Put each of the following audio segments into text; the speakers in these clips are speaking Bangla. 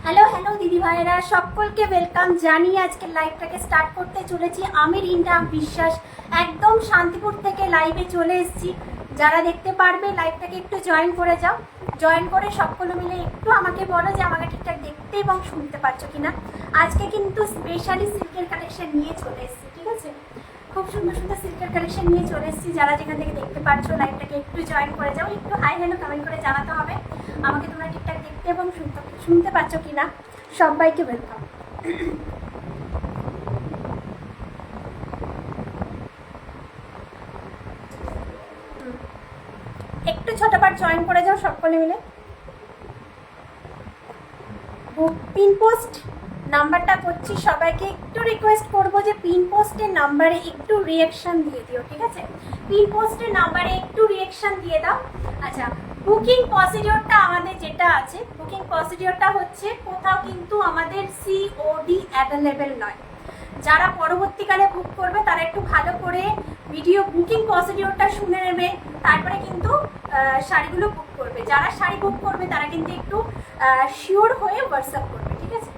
হ্যালো হ্যালো দিদি ভাইরা সকলকে ওয়েলকাম জানিয়ে আজকে লাইভটাকে স্টার্ট করতে চলেছি। আমি রিন্টা বিশ্বাস একদম শান্তিপুর থেকে লাইভে চলে এসেছি। যারা দেখতে পারবে লাইভটাকে একটু জয়েন করে যাও, জয়েন করে সকলে মিলে একটু আমাকে বলো যে আমাকে ঠিকঠাক দেখতে এবং শুনতে পাচ্ছ কিনা। আজকে কিন্তু স্পেশালি সিল্কের কালেকশন নিয়ে চলে এসেছি, ঠিক আছে? খুব সুন্দর সুন্দর সিল্কের কালেকশন নিয়ে চলে এসেছি। যারা যেখান থেকে দেখতে পাচ্ছ লাইভটাকে একটু জয়েন করে যাও, একটু হাই হ্যালো কমেন্ট করে জানাতে হবে আমাকে তোমরা ঠিকঠাক দেখতে এবং শুনতে পাচ্ছ কিনা। সবাইকে ওয়েলকাম। একটু ছোটবার জয়েন করে যাও সকলে মিলে। পিন পোস্ট নাম্বারটা করছি, সবাইকে একটু রিকোয়েস্ট করবো যে পিন পোস্টের নাম্বারে একটু রিয়াকশন দিয়ে দিও, ঠিক আছে? পিন পোস্টের নাম্বারে একটু রিয়াকশন দিয়ে দাও। আচ্ছা, বুকিং প্রসিডিওরটা আমাদের যেটা আছে, বুকিং প্রসিডিওরটা হচ্ছে কোথাও কিন্তু আমাদের সিওডি অ্যাভেলেবেল নয়। যারা পরবর্তীকালে বুক করবে তারা একটু ভালো করে ভিডিও বুকিং প্রসিডিওরটা শুনে নেবে, তারপরে কিন্তু শাড়িগুলো বুক করবে। যারা শাড়ি বুক করবে তারা কিন্তু একটু শিওর হয়ে হোয়াটসঅ্যাপ করবে, ঠিক আছে?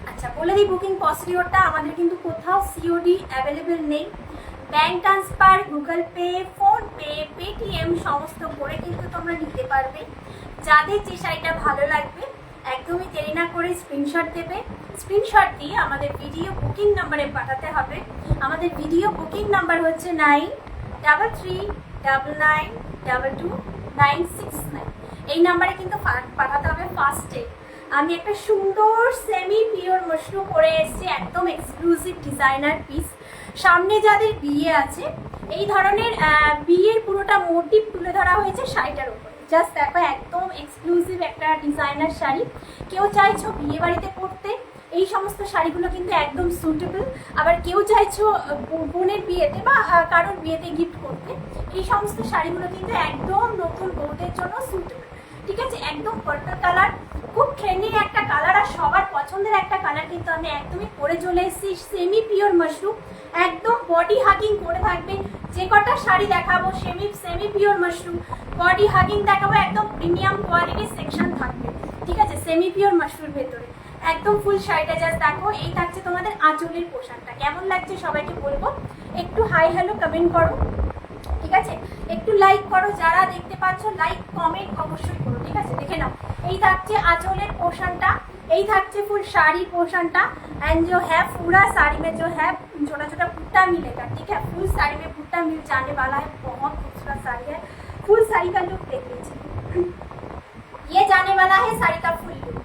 আচ্ছা, বলে দিই বুকিং প্রসিডিওরটা আমাদের কিন্তু কোথাও সিওডি অ্যাভেলেবেল নেই। Bank transfer, Google pay, PhonePe, Paytm সমস্ত করে কিন্তু তোমরা নিতে পারবে। যাদের যে শাড়িটা ভালো লাগবে একদমই দেরি না করে স্ক্রিনশট দেবে। স্ক্রিনশট দিয়ে আমাদের ভিডিও বুকিং নাম্বারে পাঠাতে হবে। আমাদের ভিডিও বুকিং নাম্বার হচ্ছে 9339922969। এই নাম্বারে কিন্তু পাঠাতে হবে ফার্স্টে। আমি একটা সুন্দর সেমি পিওর মশরু পরে এসেছি, একদম এক্সক্লুসিভ ডিজাইনার পিস। সামনে যাদের বিয়ে আছে এই ধরনের বিয়ের পুরোটা মোটিভ তুলে ধরা হয়েছে শাড়িটার উপরে। জাস্ট দেখো, একদম এক্সক্লুসিভ একটা ডিজাইনার শাড়ি। কেউ চাইছো বিয়ে বাড়িতে পরতে, এই সমস্ত শাড়িগুলো কিন্তু একদম সুটেবল। আবার কেউ চাইছো বোনের বিয়েতে বা কারোর বিয়েতে গিফট করতে, এই সমস্ত শাড়িগুলো কিন্তু একদম নতুন বউদের জন্য সুটেবল, ঠিক আছে? একদম পার্পল কালার, খুব ট্রেন্ডিং একটা কালার আর সবার পছন্দের একটা কালার কিন্তু আমি একদমই পরে চলে এসেছি। সেমি পিওর মাশরুম, একদম বডি হাগিং করে থাকবে। যে কটা শাড়ি দেখাবো semi pure mushroom, body hugging দেখাবো, একদম প্রিমিয়াম কোয়ালিটির সেকশন থাকবে, ঠিক আছে? সেমি পিওর মাশরুমের ভেতরে একদম ফুল শাড়িটা জাস্ট দেখো। এই থাকছে তোমাদের আঁচলের পোশাকটা। কেমন লাগছে সবাইকে বলবো, একটু হাই হ্যালো কমেন্ট করো, ঠিক আছে? একটু লাইক করো, যারা দেখতে পাচ্ছ লাইক কমেন্ট অবশ্যই করো, ঠিক আছে? দেখে নাও, এই থাকছে আঁচলের পোর্শনটা, এই থাকছে ফুल साड़ी पोर्शनটা। एंड जो है पूरा साड़ी में जो है छोटा छोटा बुट्टा मिलेगा, ठीक है? फुल साड़ी में बुट्टा मिल जाने वाला है। बहुत खूबसूरत साड़ी है। फुल साड़ी का लुक देख लीजिए, ये जाने वाला है साड़ी का फुल लुक।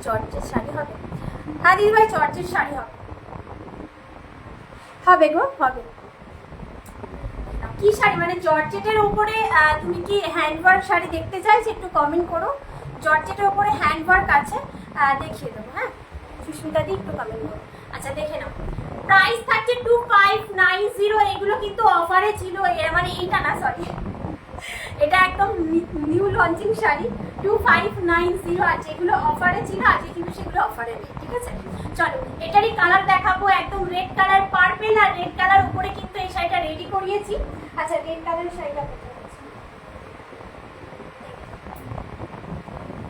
जॉर्जेट শাড়ি হবে? হ্যাঁ দিদি ভাই, জর্জেট শাড়ি হবে, হবে গো, হবে। কি শাড়ি মানে জর্জেটের উপরে তুমি কি হ্যান্ডওয়ার্ক শাড়ি দেখতে চাইছো? একটু কমেন্ট করো। জর্জেটের উপরে হ্যান্ডওয়ার্ক আছে, দেখিয়ে দেবো। হ্যাঁ সুস্মিতা দি একটু কমেন্ট করো। আচ্ছা দেখে নাও, প্রাইস থাকছে 2590। এগুলো কিন্তু অফারে ছিল, মানে এইটা না, সরি, এটা একদম নিউ লঞ্চিং শাড়ি। 2590 আছে, এগুলো অফারে ছিল, আজকে কিন্তু সেগুলো অফারে নেই, ঠিক আছে? চলো এটারই কালার দেখাবো, একদম রেড কালার, পার্পেল আর রেড কালার উপরে কিন্তু এই শাড়িটা রেডি করিয়েছি। আচ্ছা, রেড কালারের শাড়িটা কোথায় আছে?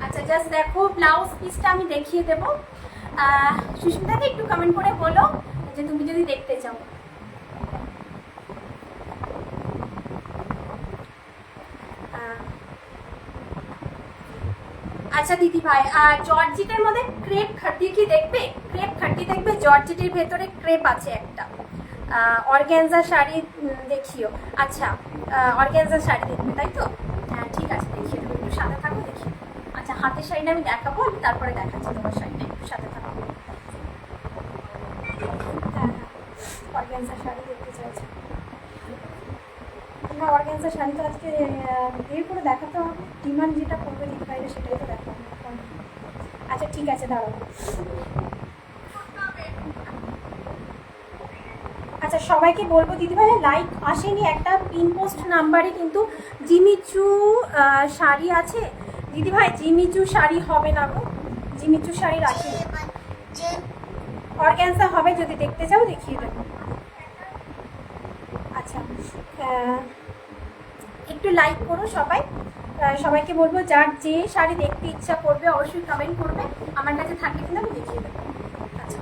আচ্ছা জাস্ট দেখো, ব্লাউজ পিসটা আমি দেখিয়ে দেবো। সুস্মিতাকে একটু কমেন্ট করে বলো যে তুমি যদি দেখতে চাও। আচ্ছা দিদি ভাই, জর্জেটের মধ্যে ক্রেপ খাটি কি দেখবে? ক্রেপ খাটি দেখবে, জর্জেটের ভেতরে ক্রেপ আছে একটা। অর্গ্যানজা শাড়ি দেখিও। আচ্ছা, অর্গ্যানজা শাড়ি দেখবে তাই তো? হ্যাঁ ঠিক আছে, দেখিয়ে দেবো, একটু সাথে থাকো, দেখিয়ে দেবো। আচ্ছা, হাতের শাড়িটা আমি দেখাবো, আমি তারপরে দেখাচ্ছি তোমার শাড়িটা, একটু সাথে থাকো। হ্যাঁ হ্যাঁ, অর্গ্যানজা শাড়ি দেখতে চাইছি। না, অর্গ্যানজা শাড়ি তো আজকে বের করে দেখাতে হবে, ডিমান্ড যেটা করবে দিদি ভাইরা সেটাই তো দেখাবো। আচ্ছা ঠিক আছে, দাঁড়াও। আচ্ছা সবাইকে বলবো দিদি ভাই, লাইক আসেনি, একটা পিন পোস্ট নাম্বারে কিন্তু জিমিচু শাড়ি আছে দিদি ভাই। জিমিচু শাড়ি হবে না গো, জিমিচু শাড়ি রাখি, অর্গ্যানজা হবে। যদি দেখতে চাও দেখিয়ে দেবো। আচ্ছা একটু লাইক করো সবাই, সবাইকে বলবো যার যে শাড়ি দেখতে ইচ্ছা করবে অবশ্যই কমেন্ট করবে, আমার কাছে থাকলে কিন্তু আমি দেখিয়ে দেবো। আচ্ছা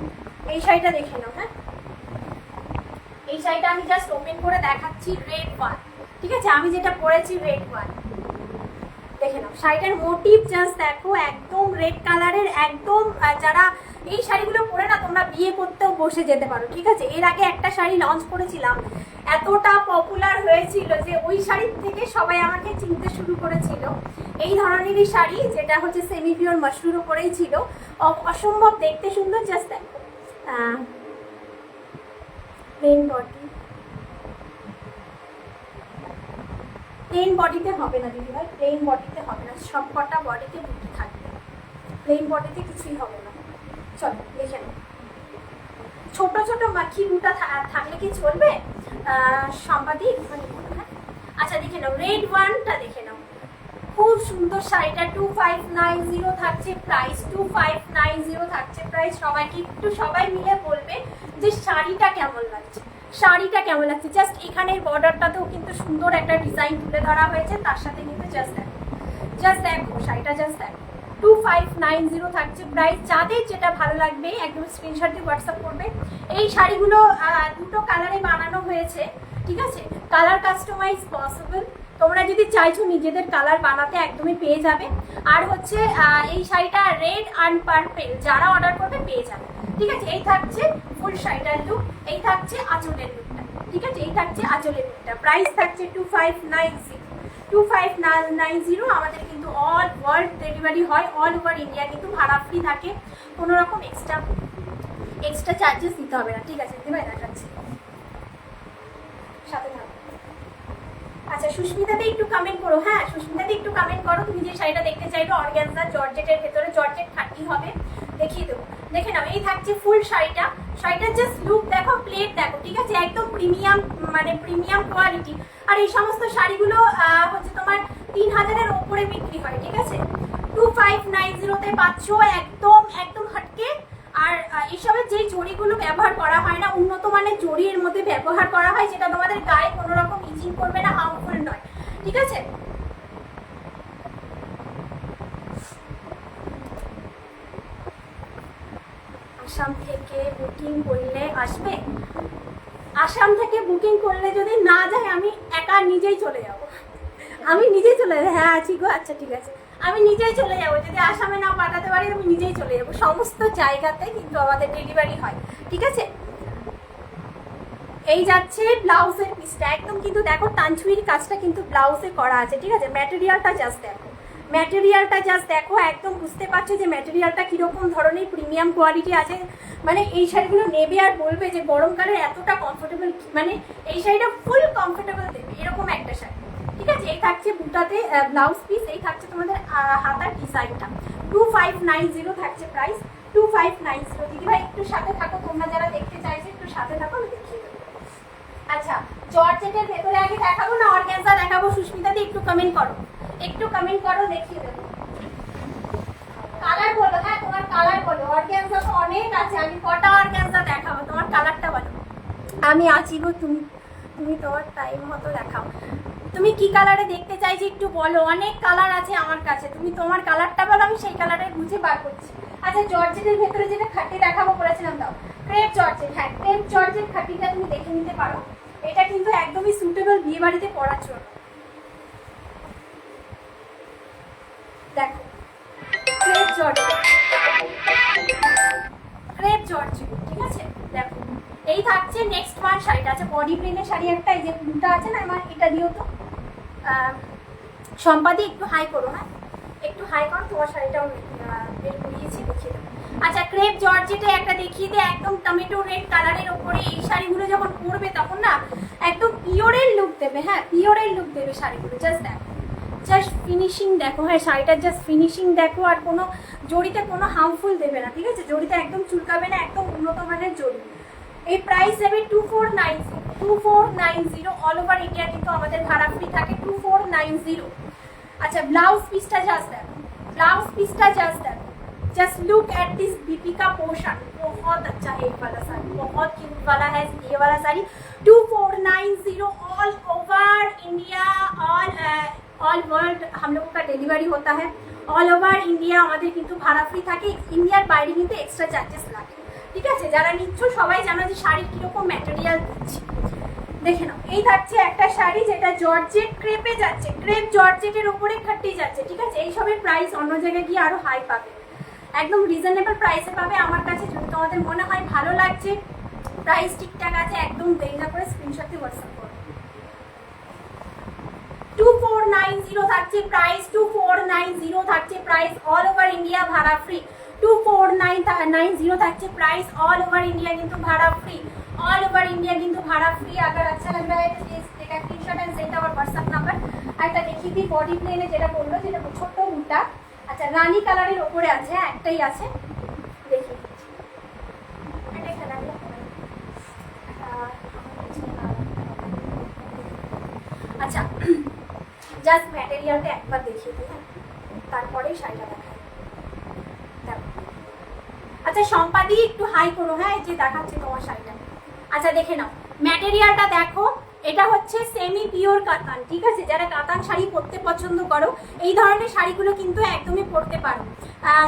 এই শাড়িটা দেখে নাও। হ্যাঁ এই শাড়িটা আমি জাস্ট ওপেন করে দেখাচ্ছি, রেড ওয়ান, ঠিক আছে, আমি যেটা পরেছি রেড ওয়ান, দেখে নাও শাড়িটার মোটিভ জাস্ট দেখো, একদম রেড কালারের, একদম যারা এই শাড়িগুলো পরে না তোমরা বিয়ে করতেও বসে যেতে পারো, ঠিক আছে। এর আগে একটা শাড়ি লঞ্চ করেছিলাম, এতটা পপুলার হয়েছিল যে ওই শাড়ির থেকে সবাই আমাকে চিনতে শুরু করেছিল। এই ধরনেরই শাড়ি যেটা হচ্ছে সেমি পিওর মাশরুর উপরেই ছিল, অসম্ভব দেখতে সুন্দর। জাস্ট দেখো প্লেন বডি, প্লেন বডিতে হবে না দিদি ভাই, প্লেন বডিতে হবে না, সব কটা বডিতে বুটি থাকবে, প্লেন বডিতে কিছুই হবে না। চলো দেখে নাও, ছোট ছোট মাখি বুটা থাকলে কি চলবে সম্পাদিক? হ্যাঁ আচ্ছা দেখে নাও রেড ওয়ানটা দেখে নাও, খুব সুন্দর শাড়িটা। 2590 থাকছে প্রাইস, 2590 থাকছে প্রাইস। সবাইকে একটু সবাই মিলে বলবে যে শাড়িটা কেমন লাগছে, শাড়িটা কেমন লাগছে। জাস্ট এখানের বর্ডারটাতেও কিন্তু সুন্দর একটা ডিজাইন তুলে ধরা হয়েছে, তার সাথে কিন্তু জাস্ট দেখো শাড়িটা, জাস্ট দেখো 2590 থাকছে প্রাইস। যাদের যেটা ভালো লাগবে একদম স্ক্রিনশট দিয়ে হোয়াটসঅ্যাপ করবে। এই শাড়িগুলো দুটো কালারে বানানো হয়েছে, ঠিক আছে, কালার কাস্টমাইজ পসিবল, তোমরা যদি চাইছো নিজেদের কালার বানাতে একদমই পেয়ে যাবে। আর হচ্ছে এই শাড়িটা রেড অ্যান্ড পার্পেল যারা অর্ডার করবে পেয়ে যাবে, ঠিক আছে। এই থাকছে ফুল শাড়িটার লুক, এই থাকছে আঁচলের লুকটা, ঠিক আছে, এই থাকছে আঁচলের লুকটা। প্রাইস থাকছে 2590। আমাদের কিন্তু অল ওয়ার্ল্ড ডেলিভারি হয়, অল ওভার ইন্ডিয়া কিন্তু ভাড়া ফ্রি থাকে, কোনো রকম এক্সট্রা চার্জেস দিতে হবে না, ঠিক আছে। দিদি দেখাচ্ছি সাথে থাকো। আচ্ছা সুস্মিতাতে একটু কমেন্ট করো, হ্যাঁ সুস্মিতাতে একটু কমেন্ট করো তুমি যে শাড়িটা দেখতে চাইবে। অর্গানজা জর্জেটের ভেতরে, জর্জেট 30 হবে, দেখিয়ে দেবো, দেখে নাও। এই থাকছে ফুল শাড়িটা, শাড়িটার জাস্ট লুক দেখো, প্লেট দেখো, ঠিক আছে, একদম প্রিমিয়াম, মানে প্রিমিয়াম কোয়ালিটি। আর এই সমস্ত শাড়িগুলো হচ্ছে তোমার 3000-এর ওপরে বিক্রি হয়, ঠিক আছে। 2590-তে পাচ্ছ একদম একদম হাটকে। আর এসবের যে জড়িগুলো ব্যবহার করা হয় না, উন্নত মানের জড়ি এর মধ্যে ব্যবহার করা হয়, যেটা তোমাদের গায়ে কোনো রকম ইচিং করবে না, হার্মফুল নয়, ঠিক আছে। আসাম থেকে বুকিং করলে আসবে, আসাম থেকে বুকিং করলে যদি না যায় আমি একা নিজেই চলে যাব, আমি নিজেই চলে যাবো। হ্যাঁ আছি গো, আচ্ছা ঠিক আছে, আমি নিজেই চলে যাবো। যদি আসামে না পাঠাতে পারি আমি নিজেই চলে যাবো, সমস্ত জায়গাতে কিন্তু আমাদের ডেলিভারি হয়, ঠিক আছে। এই যাচ্ছে ব্লাউজের পিসটা, একদম কিন্তু দেখো তানচুইর কাজটা কিন্তু ব্লাউজে করা আছে, ঠিক আছে। ম্যাটেরিয়ালটা জাস্ট দেখো, ম্যাটেরিয়ালটা জাস্ট দেখো, একদম বুঝতে পারছো যে ম্যাটেরিয়ালটা কীরকম ধরনের প্রিমিয়াম কোয়ালিটি আছে। মানে এই শাড়িগুলো নেবে আর বলবে যে গরমকালে এতটা কমফোর্টেবল, মানে এই শাড়িটা ফুল কমফোর্টেবল দেবে, এরকম একটা শাড়ি, ঠিক আছে। এই থাকছে বুটাতে ব্লাউজ পিস, এই থাকছে তোমাদের হাতার ডিজাইনটা। 2590 থাকছে প্রাইস, 2590। দিদিভাই একটু সাথে থাকো, তোমরা যারা দেখতে চাইছো একটু সাথে থাকো, আমি দেখিয়ে দেবো। আচ্ছা জর্জেটের ভেতরে আগে দেখাবো না অর্গানজা দেখাবো? সুস্মিতাদি একটু কমেন্ট করো, একটু কমেন্ট করো, দেখিয়ে দেবো। কালার বলো, হ্যাঁ তোমার কালার বলো। অর্গানজা তো অনেক আছে, আমি কটা অর্গানজা দেখাবো, তোমার কালারটা বলো। আমি আছি গো, তুমি তোমার টাইম মতো দেখাও। তুমি কি কালারে দেখতে চাইছো একটু বলো, অনেক কালার আছে আমার কাছে, তুমি তোমার কালারটা বলো, আমি সেই কালারে বুঝে বার করছি। আচ্ছা জর্জেটের ভেতরে যেটা খাটি দেখাবো বলেছিলাম, দাও ক্রেপ জর্জেট, হ্যাঁ ক্রেপ জর্জেট খাটিটা তুমি দেখে নিতে পারো। এটা কিন্তু একদমই সুটেবল বিয়ে বাড়িতে পরার জন্য। দেখো ক্রেপ জর্জেট, ক্রেপ জর্জেট, ঠিক আছে। দেখো এই থাকছে নেক্সট ওয়ান শাড়িটা আছে বডি প্লেনের শাড়ি একটা, এই যে ব্লুটা আছে না, আমার এটা দিও তো সম্পাদি, একটু হাই করো, হ্যাঁ একটু হাই করো, তোমার শাড়িটাও বের করিয়েছি, দেখিয়ে দেবো। আচ্ছা ক্রেপ জর্জেটে একটা দেখিয়ে দে, একদম টমেটো রেড কালারের ওপরে। এই শাড়িগুলো যখন পরবে তখন না একদম পিওরের লুক দেবে, হ্যাঁ পিওরের লুক দেবে শাড়িগুলো। জাস্ট দেখো, জাস্ট ফিনিশিং দেখো, হ্যাঁ শাড়িটার জাস্ট ফিনিশিং দেখো, আর কোনো জড়িতে কোনো হার্মফুল দেবে না, ঠিক আছে, জড়িতে একদম চুলকাবে না, একদম উন্নত মানের জড়ি। এই প্রাইস দেবে 2490, অল ওভার ইন্ডিয়া কিন্তু আমাদের ভাড়া ফ্রি থাকে, 2490। अच्छा ब्लाउज पीसटा जस्ट देखो, ब्लाउज पीसटा जस्ट देखो, just look at this Deepika portion, बहुत अच्छा है ये वाला साड़ी, बहुत क्यूट वाला है ये वाला sari. 2490 all over India, all all world हम लोगों का डिलीवरी होता है, অল ওভার ইন্ডিয়া আমাদের কিন্তু ভাড়া ফ্রি থাকে, ইন্ডিয়ার বাইরে কিন্তু এক্সট্রা চার্জেস লাগে। ঠিক আছে, যারা নিচ্ছ সবাই জানো যে শাড়ির কিরকম ম্যাটেরিয়াল দিচ্ছি। দেখে নাও, এই থাকছে একটা শাড়ি যেটা জর্জেট ক্রেপে যাচ্ছে, ক্রেপ জর্জেটের উপরে খাট্টি যাচ্ছে। ঠিক আছে, এইসবের প্রাইস অন্য জায়গায় গিয়ে আরো হাই পাবে, একদম রিজনেবল প্রাইসে পাবে আমার কাছে। যদি তোমাদের মনে হয় ভালো লাগছে, প্রাইস ঠিকঠাক আছে, একদম দেরি না করে স্ক্রিনশট দিয়ে হোয়াটসঅ্যাপ করো। 2490 থাকছে প্রাইস, 2490 থাকছে প্রাইস, অল ওভার ইন্ডিয়া ভাড়া ফ্রি। 2490 থাকছে प्राइस, ऑल ओवर इंडिया किंतु भाड़ा फ्री, ऑल ओवर इंडिया किंतु भाड़ा फ्री। अगर अच्छा लग रहा है तो please take a screenshot and send our WhatsApp number. একটা দেখিয়ে দিই বডি প্লেনে যেটা বললো, যেটা ছোট বুটা, আচ্ছা রানী কালারের উপরে আছে, একটাই আছে, দেখি এটা খেলা আচ্ছা জাস্ট ম্যাটেরিয়ালটা একবার দেখিয়ে দিই, তারপরেই শাড়িটা দেখাই। আচ্ছা সম্পাদি একটু হাই করো, হ্যাঁ এই যে দেখাচ্ছে তোমার শাড়িটা। আচ্ছা দেখে নাও, ম্যাটেরিয়ালটা দেখো, এটা হচ্ছে সেমি পিওর কাতান। ঠিক আছে, যারা কাতান শাড়ি পরতে পছন্দ করো এই ধরনের শাড়িগুলো কিন্তু একদমই পরতে পারো।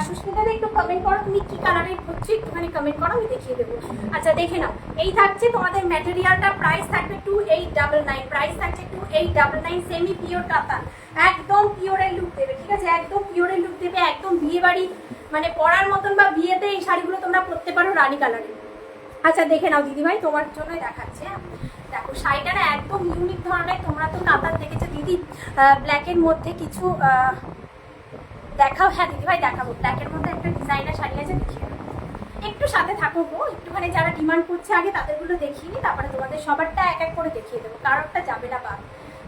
সুস্মিতা একটু কমেন্ট করো তুমি কি কালারের পরছো, একটুখানি কমেন্ট করো, আমি দেখিয়ে দেবো। আচ্ছা দেখে নাও, এই থাকছে তোমাদের ম্যাটেরিয়ালটা, প্রাইস থাকবে 2899, প্রাইস থাকছে 2899, সেমি পিওর কাতান, একদম পিওরের লুক দেবে। ঠিক আছে, একদম পিওরের লুক দেবে, একদম বিয়ে বাড়ি মানে পরার মতন বা বিয়েতে এই শাড়িগুলো তোমরা পরতে পারো রানী কালারে। আচ্ছা দেখে নাও দিদিভাই, তোমার জন্যই দেখাচ্ছে। দেখো শাড়িটা না একদম ইউনিক ধরনের, তোমরা তো কাতার দেখেছো দিদি, ব্ল্যাকের মধ্যে কিছু দেখাও। হ্যাঁ দিদিভাই দেখাবো, ব্ল্যাকের মধ্যে একটা ডিজাইনার শাড়ি আছে, দেখিয়ে একটু সাথে থাকো গো, একটুখানি যারা ডিমান্ড করছে আগে তাদেরগুলো দেখিয়ে নিই, তারপরে তোমাদের সবারটা এক এক করে দেখিয়ে দেবো, কারোরটা যাবে না বাদ।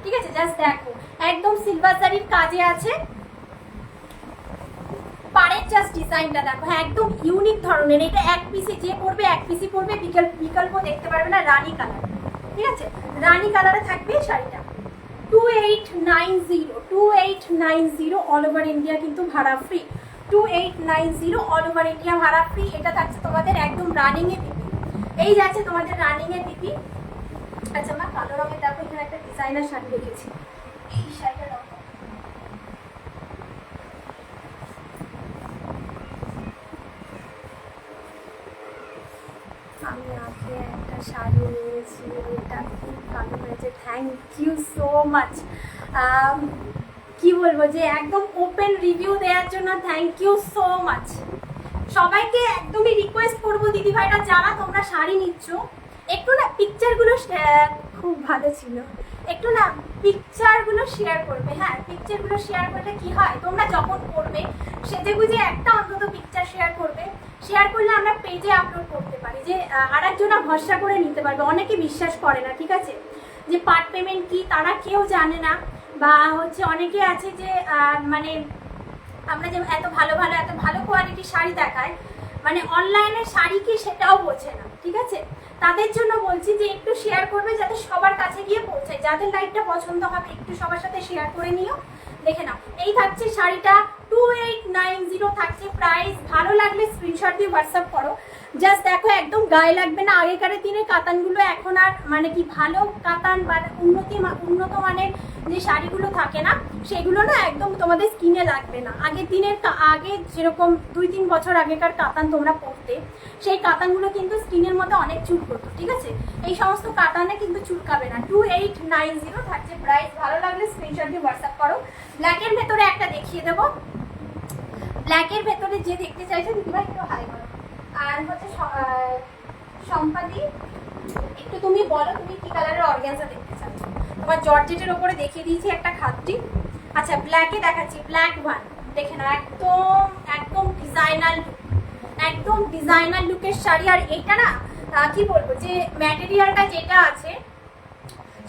ঠিক আছে, জাস্ট দেখো একদম সিলভার জারির কাজে আছে, পাড়ের জাস্ট ডিজাইনটা দেখো, হ্যাঁ একদম ইউনিক ধরনের। এটা এক পিসে যে পরবে এক পিসি পরবে, বিকল্প দেখতে পারবে না, রানী কালার। ঠিক আছে, রানী কালারে থাকবে শাড়িটা। 2890 অল ওভার ইন্ডিয়া কিন্তু ভাড়া ফ্রি, 2890 অল ওভার ইন্ডিয়া ভাড়া ফ্রি। এটা থাকছে তোমাদের একদম রানিং এ পিপি, এই যাচ্ছে তোমাদের রানিং এ পিপি। আচ্ছা মা কালো রঙের দেখো, এখানে একটা ডিজাইনার শাড়ি রেখেছি, এই শাড়িটা আমি আগে একটা শাড়ি নিয়েছি, এটা খুব ভালো হয়েছে, থ্যাংক ইউ সো মাচ। কি বলবো যে একদম ওপেন রিভিউ দেওয়ার জন্য থ্যাংক ইউ সো মাচ। সবাইকে একদমই রিকোয়েস্ট করবো দিদিভাইরা, যারা তোমরা শাড়ি নিচ্ছ একটু না পিকচারগুলো, খুব ভালো ছিল, একটু না পিকচারগুলো শেয়ার করবে। হ্যাঁ পিকচারগুলো শেয়ার করলে কি হয়, তোমরা যখন করবে সেজে গুজে একটা অন্তত পিকচার শেয়ার করবে, শেয়ার করলে আমরা পেজে আপলোড করতে পারি, যে আর একজনা ভরসা করে নিতে পারবে। অনেকে বিশ্বাস করে না, ঠিক আছে, যে পার্ট পেমেন্ট কি তারা কেউ জানে না, বা হচ্ছে অনেকে আছে যে মানে আমরা যে এত ভালো কোয়ালিটির শাড়ি দেখায়, মানে অনলাইনে শাড়ি কি সেটাও বোঝে না। ঠিক আছে, তাদের জন্য বলছি যে একটু শেয়ার করবে যাতে সবার কাছে গিয়ে পৌঁছায়, যাদের লাইটটা পছন্দ হবে একটু সবার সাথে শেয়ার করে নিও। দেখে নাও, এই থাকছে শাড়িটা, 2890 থাকছে প্রাইস। ভালো লাগলে স্ক্রিনশট দিয়ে হোয়াটসঅ্যাপ করো। জাস্ট দেখো একদম গায়ে লাগবে না। আগেকার দিনের কাতানগুলো এখন আর মানে কি ভালো কাতান বা উন্নত মানের যে শাড়িগুলো থাকে না, সেগুলো না একদম তোমাদের স্কিনে লাগবে না। আগের দিনের আগে যেরকম 2-3 বছর আগেকার কাতান তোমরা পরতে, সেই কাতানগুলো কিন্তু স্কিনের মধ্যে অনেক চুল করতো। ঠিক আছে, এই সমস্ত কাতানে কিন্তু চুলকাবে না। 2890 থাকছে প্রাইস। ভালো লাগলে স্ক্রিনশট দিয়ে হোয়াটসঅ্যাপ করো। ব্ল্যাকের ভেতরে একটা দেখিয়ে দেবো, ব্ল্যাকের ভেতরে যে দেখতে চাইছো দিদিভাই একটু হাই করো। আর হচ্ছে সম্পাদি একটু তুমি বলো তুমি কি কালারের অর্গানজা দেখতে চাচ্ছ। তোমার জর্জেটের ওপরে দেখিয়ে দিয়েছি একটা খাদ্যি। আচ্ছা ব্ল্যাকে দেখাচ্ছি, ব্ল্যাক ওয়ান দেখে নাও, একদম ডিজাইনার লুক, একদম ডিজাইনার লুকের শাড়ি। আর এইটা না কি বলবো যে ম্যাটেরিয়ালটা যেটা আছে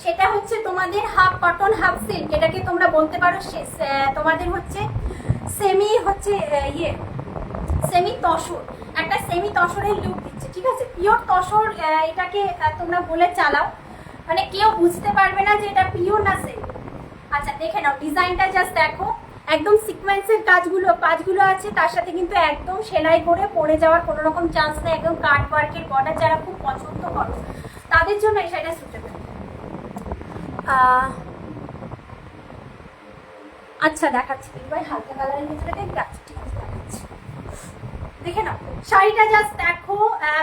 সেটা হচ্ছে তোমাদের হাফ কটন হাফ সিল্ক, এটাকে তোমরা বলতে পারো তোমাদের হচ্ছে সেমি হচ্ছে সেমি তসর, একটা সেমি তসরের লুক দিচ্ছে। ঠিক আছে, পিওর তসর এটাকে তোমরা বলে চালাও, মানে কেউ বুঝতে পারবে না যে এটা পিওর না সেমি। আচ্ছা দেখে নাও ডিজাইনটা, জাস্ট দেখো একদম সিকোয়েন্সের কাজগুলো আছে, তার সাথে কিন্তু একদম সেলাই করে পরে যাওয়ার কোনো রকম চান্স নেই। একদম কাট ওয়ার্কের বর্ডার যারা খুব পছন্দ করো তাদের জন্য এই শাড়িটা সুটেবল। আচ্ছা দেখাচ্ছি ভাই, হালকা কালারের ভিতরে দেখাচ্ছি, ঠিক আছে দেখাচ্ছি। দেখে নাও শাড়িটা, জাস্ট দেখো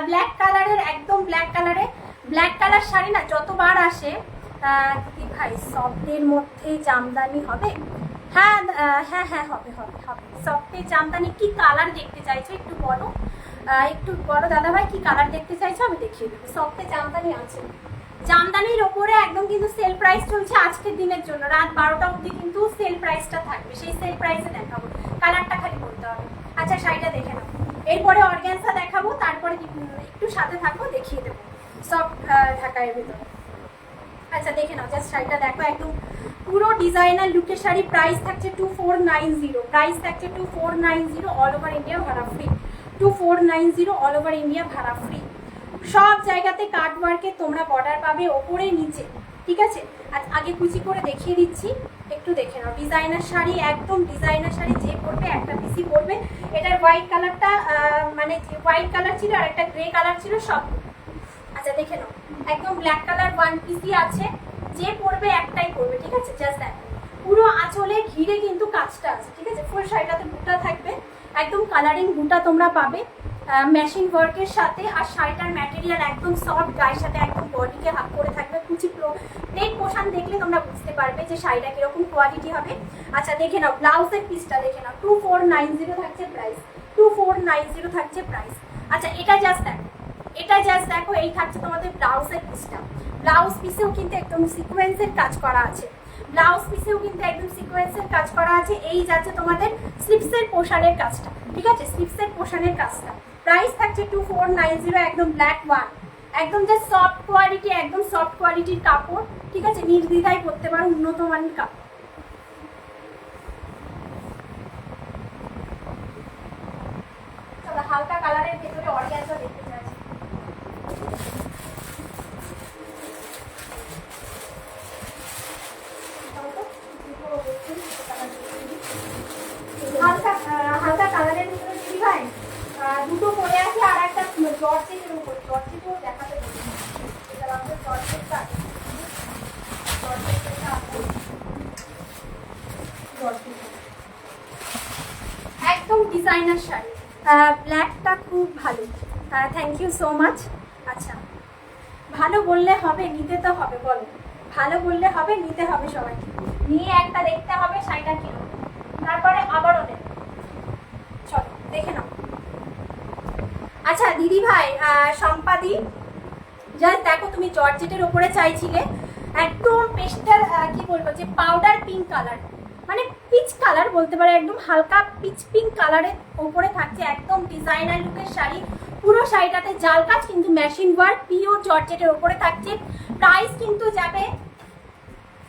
ব্ল্যাক কালারের, একদম ব্ল্যাক কালারে। ব্ল্যাক কালার শাড়ি না যতবার আসে দিদি ভাই সফটের মধ্যে জামদানি হবে? হ্যাঁ হ্যাঁ হ্যাঁ হবে হবে হবে। সফটের জামদানি কি কালার দেখতে চাইছো একটু বলো, একটু বলো দাদা ভাই কি কালার দেখতে চাইছো, আমি দেখিয়ে দেবো। সফটে জামদানি আছে, জামদানির ওপরে একদম কিন্তু সেল প্রাইস চলছে আজকের দিনের জন্য, রাত 12টা অবধি কিন্তু সেল প্রাইসটা থাকবে, সেই সেল প্রাইসে দেখাবো। কালারটা খালি বলতে হবে। আচ্ছা শাড়িটা দেখে নাও, এরপরে অর্গ্যানজা দেখাবো, তারপরে একটু সাথে থাকবো দেখিয়ে দেবো সফট ঢাকায়ের ভিতরে। আচ্ছা দেখে নাও, জাস্ট শাড়িটা দেখো, একদম পুরো ডিজাইনার লুকের শাড়ি। প্রাইস থাকছে 2490, প্রাইস থাকছে 2490, অল ওভার ইন্ডিয়া ভাড়া ফ্রি। 2490 অল ওভার ইন্ডিয়া ভাড়া ফ্রি। সব জায়গাতে কাট ওয়ার্কে তোমরা বর্ডার পাবে ওপরে নিচে, ঠিক আছে। আর আগে কুচি করে দেখিয়ে দিচ্ছি, একটু দেখে নাও। ডিজাইনার শাড়ি, একদম ডিজাইনার শাড়ি, যে পরবে একটা পিসি পরবে। এটার হোয়াইট কালারটা মানে হোয়াইট কালার ছিল আর একটা গ্রে কালার ছিল সব। আচ্ছা দেখে নাও, একদম ব্ল্যাক কালার ওয়ান পিসি আছে, যে পরবে একটাই পরবে, ঠিক আছে। জাস্ট দেখো পুরো আঁচলে ঘিরে কিন্তু কাজটা আছে, ঠিক আছে। ফুল শাড়িটাতে বুটা থাকবে, একদম কালারিং বুটা তোমরা পাবে মেশিন ওয়ার্কের সাথে। আর শাড়িটার ম্যাটেরিয়াল একদম সফট, গায়ের সাথে একদম বডিকে হাফ করে থাকবে। কুচি নেক পোশাক দেখলে তোমরা বুঝতে পারবে যে শাড়িটা কিরকম কোয়ালিটি হবে। আচ্ছা দেখে নাও ব্লাউজের পিসটা দেখে নাও, 2490 থাকছে প্রাইস, 2490 থাকছে প্রাইস। আচ্ছা এটা জাস্ট দেখো, এটা জাস্ট দেখো, এই থাকছে তোমাদের ব্লাউজের পিসটা। ব্লাউজ পিসেও কিন্তু একদম সিকোয়েন্সের কাজ করা আছে, ব্লাউজ পিসেও কিন্তু একদম সিকোয়েন্সের কাজ করা আছে। এই যাচ্ছে তোমাদের স্লিপসের পোশানের কাজটা, ঠিক আছে, স্লিপসের পোশানের কাজটা। প্রাইস থাকছে 2490, একদম ব্ল্যাক ওয়ান, একদম যে সফট কোয়ালিটি, একদম সফট কোয়ালিটির কাপড়, ঠিক আছে। নির্দ্বিধায় পরতে পারো, উন্নত মানের কাপড়। চলো হালকা কালারের ভেতরে অর্গ্যানজা দেখতে চাইছি। হালকা কালারের ভিতরে দিদি ভাই দুটো পরে আছে, আর একটা জর্জেটের উপর, জর্জেটও দেখাতে বলছি। এটা আমাদের জর্জেটটা, একদম ডিজাইনার শাড়ি। ব্ল্যাকটা খুব ভালো, থ্যাংক ইউ সো মাচ। আচ্ছা ভালো বললে হবে, নিতে তো হবে, বলো ভালো বললে হবে, নিতে হবে, সবাইকে নিয়ে একটা দেখতে হবে শাড়িটা কিরকম, তারপরে আবারও নেবে। চলো দেখে নাও। আচ্ছা দিদি ভাই সম্পাদি, জাস্ট দেখো তুমি জর্জেটের ওপরে চাইছিলে, একদম পেস্টাল কি বলবো যে পাউডার পিঙ্ক কালার, মানে পিচ কালার বলতে পারে, একদম হালকা পিচ পিঙ্ক কালারের ওপরে থাকছে, একদম ডিজাইনার লুকের শাড়ি। পুরো শাড়িটাতে জাল কাজ কিন্তু মেশিন ওয়ার্ক, পিওর জর্জেটের ওপরে থাকছে। প্রাইস কিন্তু যাবে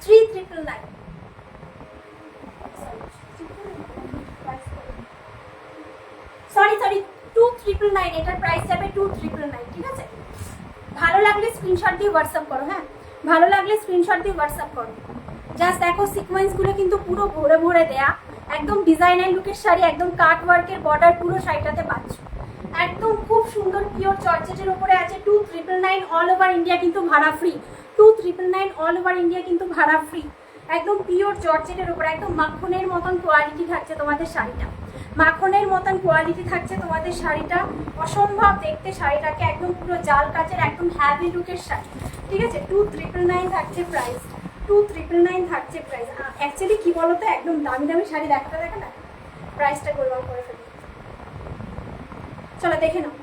3999। সরি 2999, এটার প্রাইস যাবে 2999, ঠিক আছে। ভালো লাগলে স্ক্রিনশট দিয়ে হোয়াটসঅ্যাপ করো, হ্যাঁ ভালো লাগলে স্ক্রিনশট দিয়ে হোয়াটসঅ্যাপ করো। জাস্ট দেখো সিকোয়েন্সগুলো কিন্তু পুরো ভরে ভরে দেয়া, একদম ডিজাইনার লুকের শাড়ি, একদম কাট ওয়ার্কের বর্ডার পুরো শাড়িটাতে পাচ্ছ, একদম খুব সুন্দর পিওর জর্জেটের উপরে আছে। 2999 অল ওভার ইন্ডিয়া কিন্তু ভাড়া ফ্রি, 2999 অল ওভার ইন্ডিয়া কিন্তু ভাড়া ফ্রি। একদম পিওর জর্জেটের উপরে, একদম মাখনের মতন কোয়ালিটি থাকছে তোমাদের শাড়িটা, মাখনের মতন কোয়ালিটি থাকছে তোমাদের শাড়িটা, অসম্ভব দেখতে শাড়িটাকে, একদম পুরো জাল কাচের, একদম হ্যাভি লুকের শাড়ি, ঠিক আছে। 2999 থাকছে প্রাইস, 2999 থাকছে প্রাইস। অ্যাকচুয়ালি কি বলতো, একদম দামি দামি শাড়ি দেখাতে দেখে না প্রাইসটা গোলমাল করে ফেলি। চলো দেখে নাও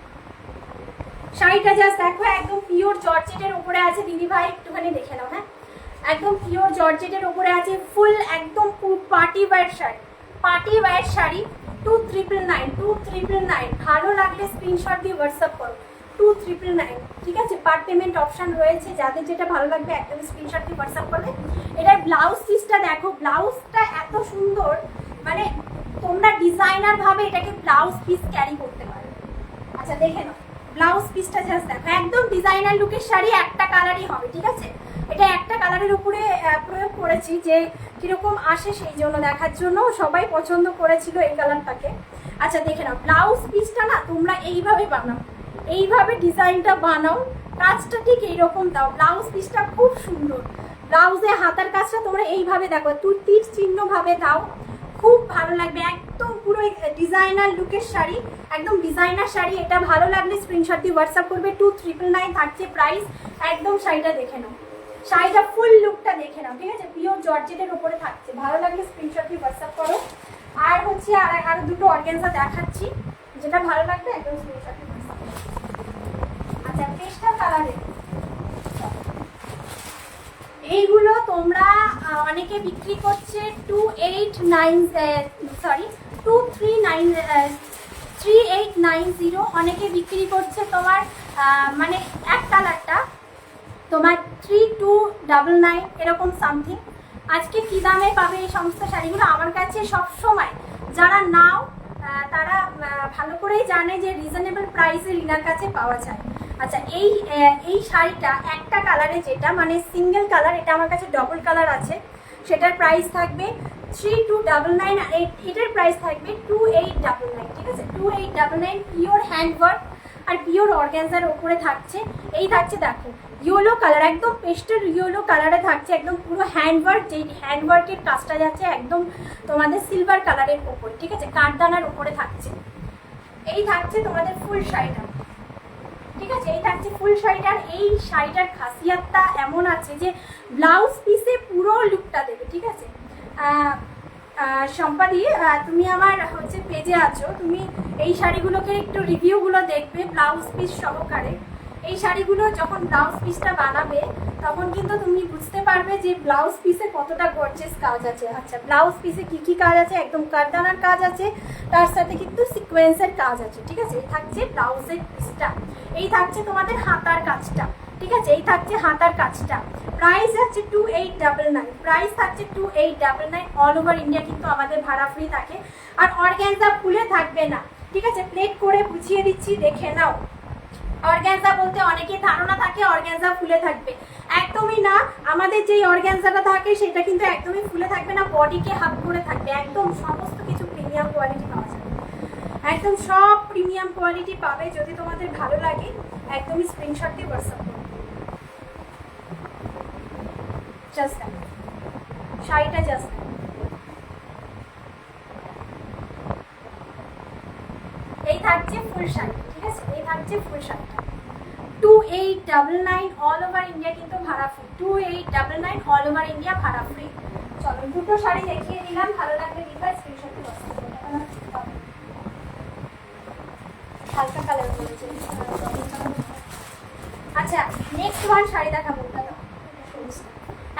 শাড়িটা, জাস্ট দেখো একদম পিওর জর্জেটের উপরে আছে দিদি ভাই, একটুখানি দেখে নাও, হ্যাঁ একদম পিওর জর্জেটের উপরে আছে, ফুল একদম party wear sari, party wear sari. 2999 ভালো লাগলে স্ক্রিনশট দিয়ে হোয়াটসঅ্যাপ করো, 2999, ঠিক আছে। পার্ট পেমেন্ট অপশন রয়েছে, যাদের যেটা ভালো লাগবে একদম স্ক্রিনশট দিয়ে হোয়াটসঅ্যাপ করবে। এটার ব্লাউজ পিসটা দেখো, ব্লাউজটা এত সুন্দর, মানে তোমরা ডিজাইনার ভাবে এটাকে ব্লাউজ পিস ক্যারি করতে পারো। আচ্ছা দেখে নাও ব্লাউজ পিসটা, জাস্ট দেখো একদম ডিজাইনার লুকের শাড়ি, একটা কালারই হবে, ঠিক আছে। এটা একটা কালারের উপরে প্রয়োগ করেছি, যে কিরকম আসে সেই জন্য দেখার জন্য, সবাই পছন্দ করেছিল এই কালারটাকে। আচ্ছা দেখে নাও ব্লাউজ পিসটা না তোমরা এইভাবে বানাও, এইভাবে ডিজাইনটা বানাও, কাজটা ঠিক এইরকম দাও। ব্লাউজ পিসটা খুব সুন্দর, ব্লাউজে হাতার কাজটা তোমরা এইভাবে দেখো, তীর চিহ্ন ভাবে দাও, খুব ভালো লাগবে। একদম পুরো ডিজাইনার লুকের শাড়ি, একদম ডিজাইনার শাড়ি। এটা ভালো লাগলে স্ক্রিনশট দিয়ে হোয়াটসঅ্যাপ করবে। 2999 থাকছে প্রাইস। একদম শাড়িটা দেখে নাও, শাড়িটা ফুল লুকটা দেখে নাও, ঠিক আছে? পিওর জর্জেটের উপরে থাকছে। ভালো লাগলে স্ক্রিনশট দিয়ে হোয়াটসঅ্যাপ করো। আর হচ্ছে আর দুটো অর্গানজা দেখাচ্ছি, যেটা ভালো লাগবে একদম স্ক্রিনশট দিয়ে হোয়াটসঅ্যাপ করো। আচ্ছা, পেস্টাল কালারে এইগুলো তোমরা অনেকে বিক্রি করছে 3890, অনেকে বিক্রি করছে তোমার মানে এক কালারটা তোমার 3299 এরকম সামথিং। আজকে কি দামে পাবে এই সমস্ত শাড়িগুলো? আমার কাছে সব সময় যারা নাও তারা ভালো করেই জানে যে রিজনেবল প্রাইসে রিনার কাছে পাওয়া যায়। আচ্ছা, এই শাড়িটা একটা কালারে, যেটা মানে সিঙ্গেল কালার, এটা আমার কাছে ডবল কালার আছে, সেটার প্রাইস থাকবে 3299 আর এটার প্রাইস থাকবে 2899, ঠিক আছে? 2899 পিওর হ্যান্ডওয়ার্ক আর পিওর অর্গানজার ওপরে থাকছে। এই থাকছে দেখো ইয়েলো কালার, একদম পেস্টেল ইয়েলো কালারে থাকছে, একদম পুরো হ্যান্ডওয়ার্ক, যেই হ্যান্ডওয়ার্কের কাজটা যাচ্ছে একদম তোমাদের সিলভার কালারের ওপরে, ঠিক আছে? কাঠদানার ওপরে থাকছে। এই থাকছে তোমাদের ফুল শাড়িটা, ঠিক আছে? এই থাকছে ফুল শাড়িটার। এই শাড়িটার খাসিয়াতটা এমন আছে যে ব্লাউজ পিসে পুরো লুকটা দেবে, ঠিক আছে? সম্পাদি, তুমি আমার হচ্ছে পেজে আছো, তুমি এই শাড়িগুলোকে একটু রিভিউগুলো দেখবে ব্লাউজ পিস সহকারে। এই শাড়িগুলো যখন ব্লাউজ পিসটা বানাবে তখন কিন্তু তুমি বুঝতে পারবে যে ব্লাউজ পিসে কতটা গর্জিয়াস কাজ আছে। আচ্ছা, ব্লাউজ পিসে কি কি কাজ আছে? একদম কাঠদানার কাজ আছে, তার সাথে কিন্তু সিকোয়েন্সের কাজ আছে, ঠিক আছে? এই থাকছে ব্লাউজের পিসটা। এই থাকছে তোমাদের হাতার কাজটা, ঠিক আছে? এই থাকছে হাতার কাজটা। প্রাইস আছে 2899, প্রাইস থাকছে 2899। অল ওভার ইন্ডিয়া কিন্তু আমাদের ভাড়া ফ্রি থাকে। আর অর্গানজা ফুলে থাকবে না, ঠিক আছে? প্লেট করে বুঝিয়ে দিচ্ছি, দেখে নাও। অর্গানজা বলতে অনেকে ধারণা থাকে অর্গানজা ফুলে থাকবে, একদমই না। আমাদের যেই অর্গানজাটা থাকে সেটা কিন্তু একদমই ফুলে থাকবে না, বডিকে হাফ করে থাকবে। একদম সমস্ত কিছু প্রিমিয়াম কোয়ালিটি পাওয়া যাবে, একদম সব প্রিমিয়াম কোয়ালিটি পাবে। যদি তোমাদের ভালো লাগে একদমই স্ক্রিনশট দিয়ে হোয়াটসঅ্যাপ করো। জাস্ট শাড়িটা জাস্ট এই থাকছে ফুল শাড়ি, ঠিক আছে? এই থাকছে ফুল শাড়িটা 2899 অল ওভার ইন্ডিয়া কিন্তু ভাড়া ফ্রি। 2899 অল ওভার ইন্ডিয়া ভাড়া ফ্রি। চলো, দুটো শাড়ি দেখিয়ে দিলাম, ভালো লাগলে দিবা স্ক্রিনশট দিয়ে হালকা কালার বলেছে। আচ্ছা, নেক্সট ওয়ান শাড়ি দেখাবো,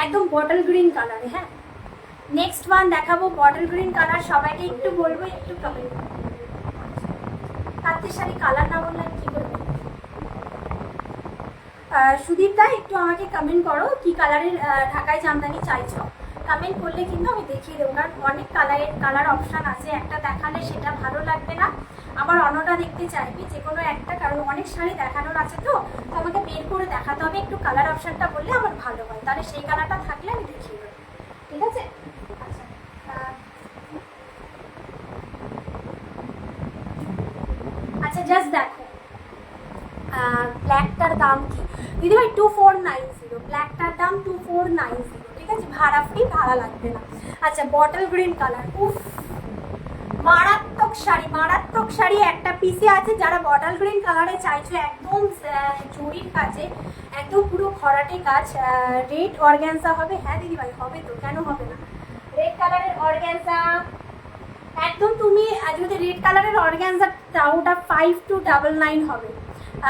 একদম বটল গ্রিন কালারে। হ্যাঁ, নেক্সট ওয়ান দেখাবো বটল গ্রিন কালার। সবাইকে একটু বলবো একটু কমেন্ট করো। তাঁতের শাড়ি কালার না বললে কি করবো? সুদীপদা একটু আমাকে কমেন্ট করো কি কালারের ঢাকাই জামদানি চাইছো। কমেন্ট করলে কিন্তু আমি দেখিয়ে দেবো, কারণ অনেক কালার অপশান আছে। একটা দেখালে সেটা ভালো লাগবে না, আবার অন্যটা দেখতে চাইবি, যে কোনো একটা, কারণ অনেক শাড়ি দেখানোর আছে। তো আমাকে বের করে দেখাতে হবে। একটু কালার অপশানটা বললে আমার ভালো হয়, তাহলে সেই কালারটা থাকলে আমি দেখিয়ে দেবো, ঠিক আছে? আচ্ছা, আচ্ছা, জাস্ট দেখো ব্ল্যাকটার দাম কি দিদিভাই? 2490। ব্ল্যাকটার দাম 2490, ঠিক আছে? ভাড়া ফ্রি, ভাড়া লাগবে না। আচ্ছা, বটল গ্রিন কালার, উফ মারাত্মক শাড়ি, মারাত্মক শাড়ি। একটা পিসে আছে। যারা বটল গ্রিন কালারে চাইছো, একদম জরির কাজে, একদম পুরো খরাটে কাজ, রেড অর্গানজা হবে। হ্যাঁ দিদিভাই, হবে তো, কেন হবে না? রেড কালারের অর্গানজা একদম। তুমি যদি রেড কালারের অর্গানজা চাও, ওটা 5299 হবে।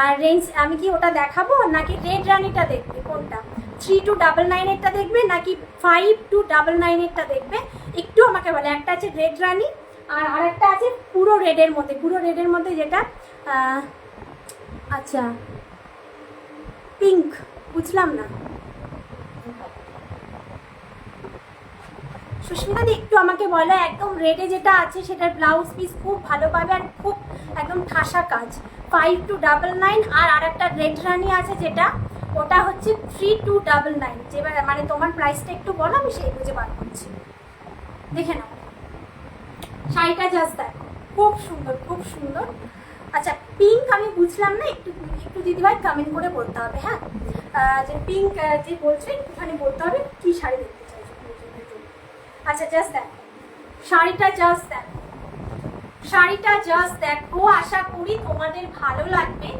আর রেঞ্জ আমি কি ওটা দেখাবো, নাকি রেড রানিটা দেখবে? কোনটা? 3299 দেখবে নাকি 5299 দেখবে? একটু আমাকে বলে। একটা আছে রেড রানি, আর আরেকটা আছে পুরো রেডের মধ্যে, পুরো রেডের মধ্যে যেটা আচ্ছা পিঙ্ক, বুঝলাম না। সুস্মিতা দি একটু আমাকে বলো, একদম রেডে যেটা আছে সেটার ব্লাউজ পিস খুব ভালো পাবে, আর খুব একদম ঠাসা কাজ। 5299। আর আরেকটা রেড রানি আছে যেটা, ওটা হচ্ছে 3299। যে মানে তোমার প্রাইসটা একটু বলো, আমি সেই বুঝে বার করছি। দেখে নাও শাড়িটা, জাস্ট দেখো, খুব সুন্দর, খুব সুন্দর। আচ্ছা, পিঙ্ক আমি বুঝলাম না, একটু একটু দিদিভাই কমেন্ট করে বলতে হবে। হ্যাঁ, যে পিঙ্ক যে বলছে একটুখানি বলতে হবে কি শাড়ি দেখতে চাইছো। আচ্ছা জাস্ট দেখো শাড়িটা, জাস্ট দেখো শাড়িটা, জাস্ট দেখো, আশা করি তোমাদের ভালো লাগবে।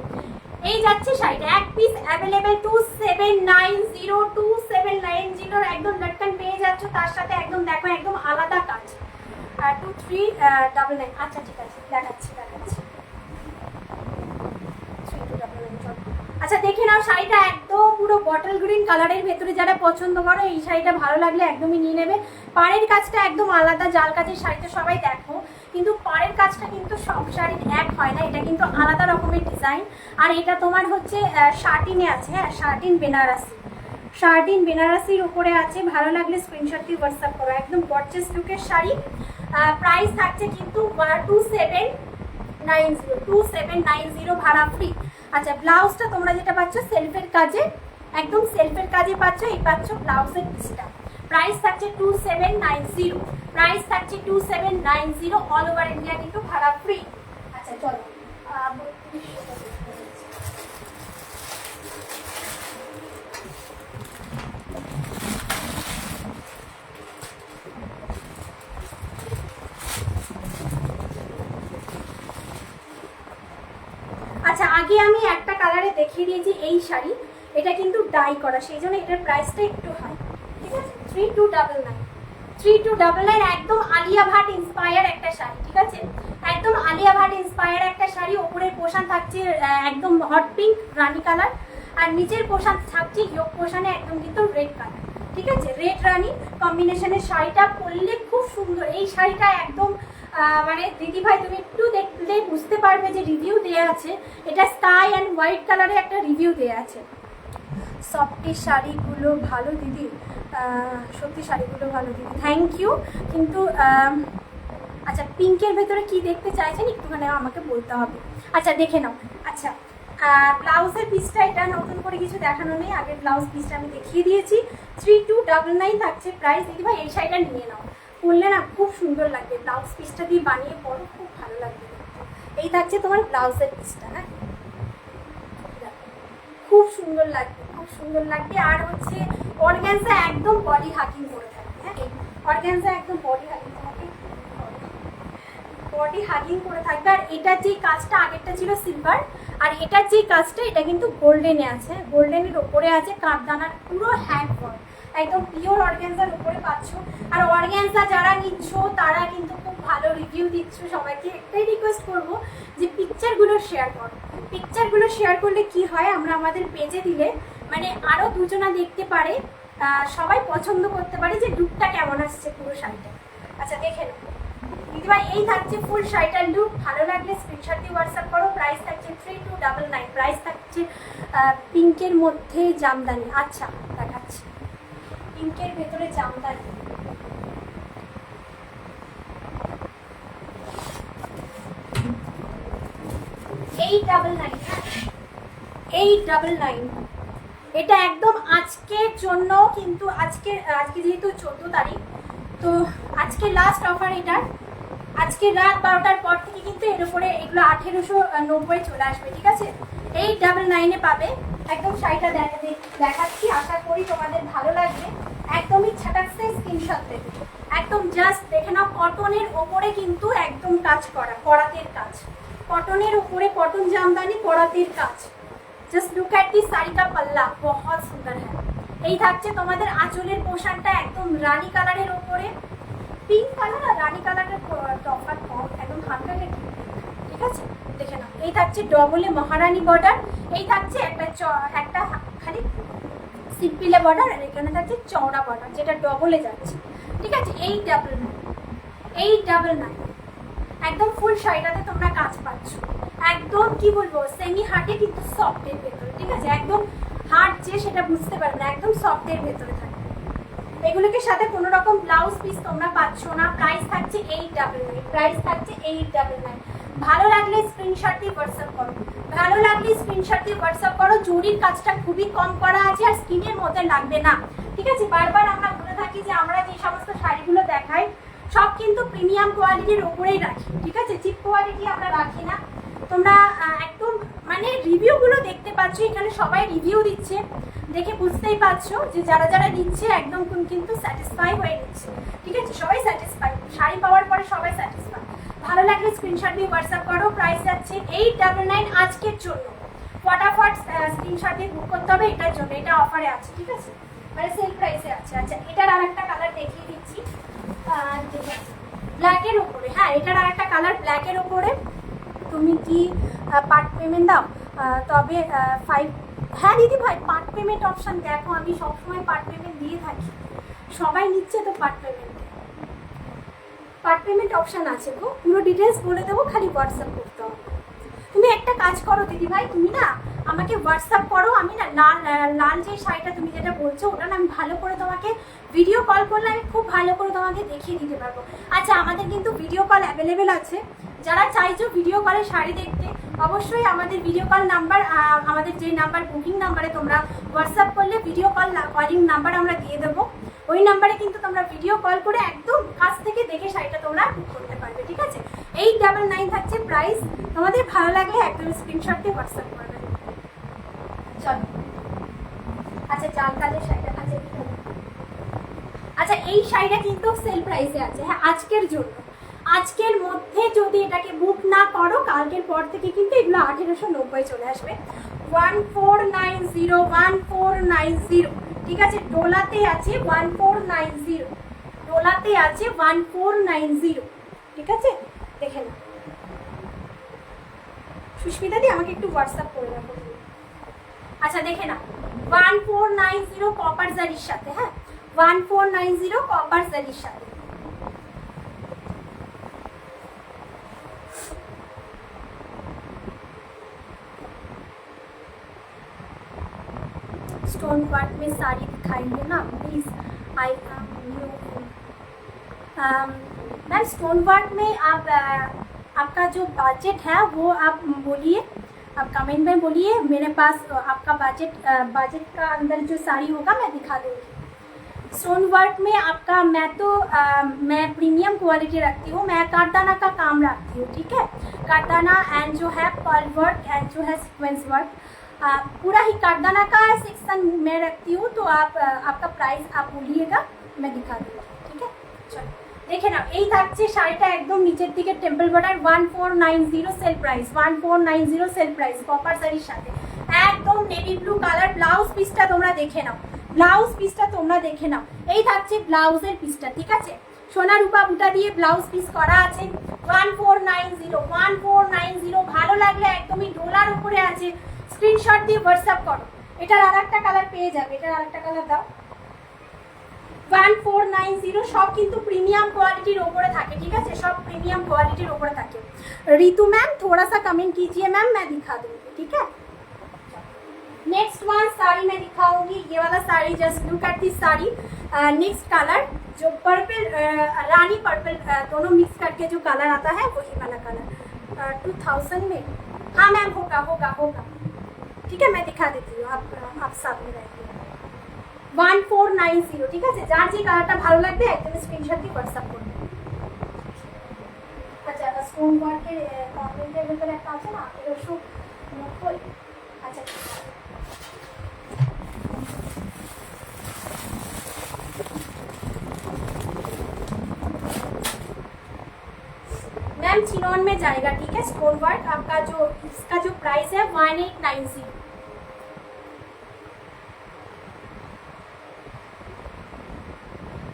এই যাচ্ছে শাড়িটা, এক পিস অ্যাভেলেবেল 2790 একদম লটকন পেয়ে যাচ্ছ, তার সাথে একদম দেখো একদম আলাদা কাজ। 2399। আচ্ছা ঠিক আছে, দেখাচ্ছি। আচ্ছা দেখে নাও শাড়িটা, একদম পুরো বটল গ্রিন কালারের ভেতরে। যারা পছন্দ করো এই শাড়িটা ভালো লাগলে একদমই নিয়ে নেবে। পাড়ের কাজটা একদম আলাদা, জাল কাজের শাড়িটা সবাই দেখো, কিন্তু পাড়ের কাজটা কিন্তু সব শাড়ির এক হয় না, এটা কিন্তু আলাদা রকমের ডিজাইন। আর এটা তোমার হচ্ছে শার্টিনে আছে, হ্যাঁ শার্টিন বেনারসি, শার্টিন বেনারসির উপরে আছে। ভালো লাগলে স্ক্রিনশট দিয়ে হোয়াটসঅ্যাপ করো, একদম গর্জিয়াস লুকের শাড়ি। প্রাইস থাকছে কিন্তু 2790 ভাড়া ফ্রি। আচ্ছা ব্লাউজটা তোমরা যেটা পাচ্ছ সেলফের কাজে, একদম সেলফের কাজে পাচ্ছ, এই পাচ্ছ ব্লাউজের পিসটা। প্রাইস থাকছে 2790, প্রাইস থাকছে 2790, অল ওভার ইন্ডিয়া কিন্তু ভাড়া ফ্রি। আচ্ছা চলো আচ্ছা আগে আমি একটা কালারে দেখিয়ে দিয়েছি এই শাড়ি, এটা কিন্তু ডাই করা, সেই জন্য এটার প্রাইসটা একটু হাই, ঠিক আছে। 3299 একদম আলিয়া ভাট ইন্সপায়ার একটা শাড়ি, ঠিক আছে, একদম আলিয়া ভাট ইন্সপায়ার একটা শাড়ি। ওপরের পোশান থাকছে একদম হট পিঙ্ক রানী কালার, আর নিচের পোশান থাকছে ইয়োগ পোশানে একদম কিন্তু রেড কালার, ঠিক আছে, রেড রানী কম্বিনেশনের শাড়িটা পরলে খুব সুন্দর। এই শাড়িটা একদম মানে দিদি ভাই তুমি একটু দেখলে বুঝতে পারবে যে রিভিউ দেওয়া আছে, এটা স্কাই অ্যান্ড হোয়াইট কালারে একটা রিভিউ দেওয়া আছে। সফটি শাড়িগুলো ভালো দিদি, সত্যি শাড়িগুলো ভালো দিদি, থ্যাংক ইউ। কিন্তু আচ্ছা পিঙ্কের ভেতরে কি দেখতে চাইছেন একটুখানি আমাকে বলতে হবে। আচ্ছা দেখে নাও। আচ্ছা ব্লাউজের পিসটা এটা নতুন করে কিছু দেখানো নেই, আগের ব্লাউজ পিসটা আমি দেখিয়ে দিয়েছি। 3299 থাকছে প্রাইস। দিদি ভাই এই শাড়িটা নিয়ে নাও, পরলে না খুব সুন্দর লাগবে, ব্লাউজ পিসটা দিয়ে বানিয়ে পরো, খুব ভালো লাগবে। এই থাকছে তোমার ব্লাউজের পিসটা, হ্যাঁ খুব সুন্দর লাগবে, খুব সুন্দর লাগবে। আর হচ্ছে অর্গানজা একদম বডি হাকিং করে থাকবে, হ্যাঁ অর্গানজা একদম বডি হাকিং, বডি হাগিং করে থাকবে। আর এটার যে কাজটা, আগেরটা ছিল সিলভার, আর এটার যে কাজটা এটা কিন্তু গোল্ডেনে আছে, গোল্ডেনের ওপরে আছে কাঠদানার পুরো হ্যান্ড ওয়ার্ক, একদম পিওর অর্গানজার উপরে পাচ্ছ। আর অর্গানজা যারা নিচ্ছ তারা কিন্তু খুব ভালো রিভিউ দিচ্ছ, সবাইকে একটাই রিকোয়েস্ট করবো যে পিকচারগুলো শেয়ার করো। পিকচারগুলো শেয়ার করলে কি হয়, আমরা আমাদের পেজে দিলে মানে আরও দুজনা দেখতে পারে, সবাই পছন্দ করতে পারে যে লুকটা কেমন আসছে পুরো শাড়িটা। আচ্ছা দেখে নাও দিদিভাই, এই থাকছে ফুল শাড়িটার লুক, ভালো লাগলে স্ক্রিনশট দিয়ে হোয়াটসঅ্যাপ করো। প্রাইস থাকছে 3299, প্রাইস থাকছে পিঙ্কের মধ্যে জামদানি। আচ্ছা দেখাচ্ছি পিঙ্কের ভেতরে জামদানি, 899, এটা একদম আজকের জন্য, কিন্তু আজকে যেহেতু 14 তারিখ, তো আজকে লাস্ট অফার এটার। আজকে রাত 12টার পর থেকে কিন্তু এর উপরে এগুলো 1890 চলে আসবে, ঠিক আছে। 899 পাবে। একদম শাড়িটা দেখাচ্ছি, আশা করি তোমাদের ভালো লাগবে। একদমই ছাটাকসে স্ক্রিনশট দেবে, একদম জাস্ট দেখে নাও। কটনের ওপরে কিন্তু একদম কাজ করা, করাতের কাজ, কটনের উপরে কটন জামদানি করাতের কাজ। জাস্ট লুক এট দি শাড়ি কা পাল্লা, বহুত সুন্দর হ্যাঁ। এই থাকছে তোমাদের আঁচলের পোশাকটা একদম রানী কালারের ওপরে, পিঙ্ক কালার আর রানী কালারের তফাৎ কম, একদম হালকা, ঠিক আছে দেখে নাও। এই থাকছে ডবলে মহারানী বর্ডার, এই থাকছে একটা খালি সিম্পলে বর্ডার, আর এখানে থাকছে চওড়া বর্ডার যেটা ডবলে যাচ্ছে, ঠিক আছে। 899 একদম ফুল শাড়িটাতে তোমরা কাজ পাচ্ছ, একদম কি বলবো সেমি হার্ডে কিন্তু সফটের ভেতরে, ঠিক আছে, একদম হার্ড যে সেটা বুঝতে পারবে না, একদম সফটের ভেতরে থাকে। এগুলোকে সাথে কোনো রকম ব্লাউজ পিস তোমরা পাচ্ছ না। প্রাইস থাকছে 899, প্রাইস থাকছে 899। ভালো লাগলে স্ক্রিনশট দিয়ে হোয়াটসঅ্যাপ করো, ভালো লাগলে স্ক্রিনশট দিয়ে হোয়াটসঅ্যাপ করো। জরির কাজটা খুবই কম করা আছে আর স্কিনের মধ্যে লাগবে না, ঠিক আছে। বারবার আমরা বলে থাকি যে আমরা যে সমস্ত শাড়িগুলো দেখাই সব কিন্তু প্রিমিয়াম কোয়ালিটির ওপরেই রাখি, ঠিক আছে, চিপ কোয়ালিটি আমরা রাখি না। তোমরা একদম মানে রিভিউগুলো দেখতে পাচ্ছ এখানে সবাই রিভিউ দিচ্ছে, দেখে বুঝতেই পারছো যে যারা যারা নিচ্ছে একদম কিন্তু স্যাটিসফাই হয়ে নিচ্ছে। ঠিক আছে, সবাই স্যাটিসফাই, শাড়ি পাওয়ার পরে সবাই স্যাটিসফাই। ভালো লাগলে স্ক্রিনশট দিয়ে হোয়াটসঅ্যাপ করো। প্রাইস যাচ্ছে 899 আজকের জন্য। ফটাফট স্ক্রিনশট দিয়ে বুক করতে হবে এটার জন্য, এটা অফারে আছে। ঠিক আছে, মানে সেল প্রাইসে আছে। আচ্ছা, এটার আর একটা কালার দেখিয়ে দিচ্ছি ব্ল্যাকের ওপরে। হ্যাঁ, এটার আর একটা কালার ব্ল্যাকের ওপরে। তুমি কি পার্ট পেমেন্ট দাও? তবে 5। হ্যাঁ দিদি ভাই, পার্ট পেমেন্ট অপশান দেখো, আমি সবসময় পার্ট পেমেন্ট দিয়ে থাকি, সবাই নিচ্ছে তো part payment. Part payment option আছে গো, পুরো ডিটেলস বলে দেবো, খালি হোয়াটসঅ্যাপ করতে হবে। তুমি একটা কাজ করো দিদি ভাই, তুমি না আমাকে হোয়াটসঅ্যাপ করো, আমি না লাল যে শাড়িটা তুমি যেটা বলছো ওটা না আমি ভালো করে তোমাকে ভিডিও কল করলে আমি খুব ভালো করে তোমাকে দেখিয়ে দিতে পারবো। আচ্ছা, আমাদের কিন্তু ভিডিও কল অ্যাভেলেবেল আছে, যারা চাইছো ভিডিও কলে শাড়ি দেখতে অবশ্যই আমাদের ভিডিও কল নাম্বার, আমাদের যে নাম্বার বুকিং নাম্বারে তোমরা হোয়াটসঅ্যাপ করলে ভিডিও কলিং নাম্বার আমরা দিয়ে দেবো, ওই নাম্বারে কিন্তু তোমরা ভিডিও কল করে একদম কাছ থেকে দেখে শাড়িটা তোমরা বুক করতে পারবে। ঠিক আছে, 899 থাকছে প্রাইস। তোমাদের ভালো লাগলে একদম স্ক্রিনশট দিয়ে হোয়াটসঅ্যাপ করবে। চলো, আচ্ছা জাল কালের শাড়িটা আছে। আচ্ছা, এই শাড়িটা কিন্তু সেল প্রাইসে আছে, হ্যাঁ আজকের জন্য। আজকের মধ্যে যদি এটাকে বুক না করো, কালকের পর থেকে কিন্তু এগুলো 1890 চলে আসবে। 1490, 1490। ঠিক আছে, ডোলাতে আছে 1490, ডোলাতে আছে 1490। ঠিক আছে, দেখে না সুস্মিতা দি, আমাকে একটু হোয়াটসঅ্যাপ করে রাখো। আচ্ছা দেখে না, 1490 কপার জারির সাথে। হ্যাঁ, 1490 কপার জারির সাথে। स्टोन वर्क में साड़ी दिखाइए ना please, I am new. Ma'am stone work में आप आपका जो बजट है वो आप बोलिए, आप कमेंट में बोलिए, मेरे पास आपका बजट का अंदर जो साड़ी होगा मैं दिखा दूँगी। स्टोन वर्क में आपका मैं प्रीमियम क्वालिटी रखती हूँ, मैं कारदाना का काम रखती हूँ। ठीक है, कारदाना एंड जो है पर्ल वर्क एंड जो है सीक्वेंस वर्क, पूरा ही कारदाना का सेक्शन मैं रखती हूँ। तो आप आपका प्राइस आप बोलिएगा, मैं दिखा दूँगी। ठीक है, चलो দেখে নাও, এই থাকছে শাড়িটা একদম নিচের দিকে temple border, 1490 sale price, 1490 sale price copper শাড়ির সাথে, একদম নেভি ব্লু কালার। ব্লাউজ পিসটা তোমরা দেখে নাও, ব্লাউজ পিসটা তোমরা দেখে নাও, এই থাকছে ব্লাউজের পিসটা। ঠিক আছে, সোনা রূপা বুটা দিয়ে ব্লাউজ পিস করা আছে। 1490, 1490। ভালো লাগলে একদমই ডোলার উপরে আছে, স্ক্রিনশট দিয়ে হোয়াটসঅ্যাপ করো। এটার আর একটা কালার পেয়ে যাবে, এটার আর একটা কালার দাও। 1490 সব কিন্তু প্রিমিয়াম क्वालिटीर ऊपर থাকে। ঠিক আছে, सब प्रीमियम क्वालिटीर ऊपर থাকে। ऋतु मैम थोड़ा सा कमेंट कीजिए मैम, मैं दिखा दूंगी। ठीक है, नेक्स्ट वन साड़ी मैं दिखाऊंगी, ये वाला sari, just look at this sari. Next colour जो पर्पल, रानी पर्पल दोनों मिक्स करके जो कलर आता है वही वाला कलर 2000 में। हाँ मैम, होगा होगा होगा। ठीक है, मैं दिखा देती हूँ, आप साथ में रहेंगे। 1490। ঠিক আছে, যার যে কালারটা ভালো লাগবে একদম স্ক্রিনশট দিয়ে হোয়াটসঅ্যাপ করবে। আচ্ছা, স্টোন ওয়ার্কের কমেন্টের ভিতরে একটা আছে না 1890। আচ্ছা मैम चिनोन में जाएगा। ठीक है, स्टोन वर्क आपका जो इसका जो प्राइस है 1890।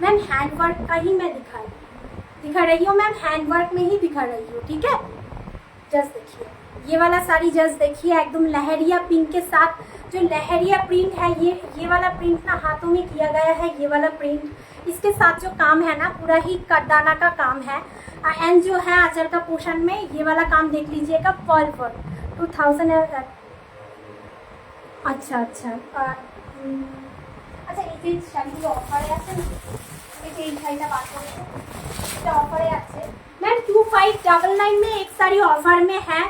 मैम हैंडवर्क का ही मैं दिखा रही हूँ मैम, हैंडवर्क में ही दिखा रही हूँ। ठीक है, जस्ट देखिए ये वाला साड़ी, जस्ट देखिए एकदम लहरिया पिंक के साथ जो लहरिया प्रिंट है, ये वाला प्रिंट ना हाथों में किया गया है। ये वाला प्रिंट, इसके साथ जो काम है ना पूरा ही करदाना का काम है। एंड जो है आंचल का पोर्शन में ये वाला काम देख लीजिएगा, पर्ल वर्क 2000। अच्छा अच्छा अच्छा, এই যে শাড়িগুলো অফারে আছে না, এই শাড়িটা বার করেছে, এটা অফারে আছে मैम। 2599 में एक साड़ी ऑफर में है।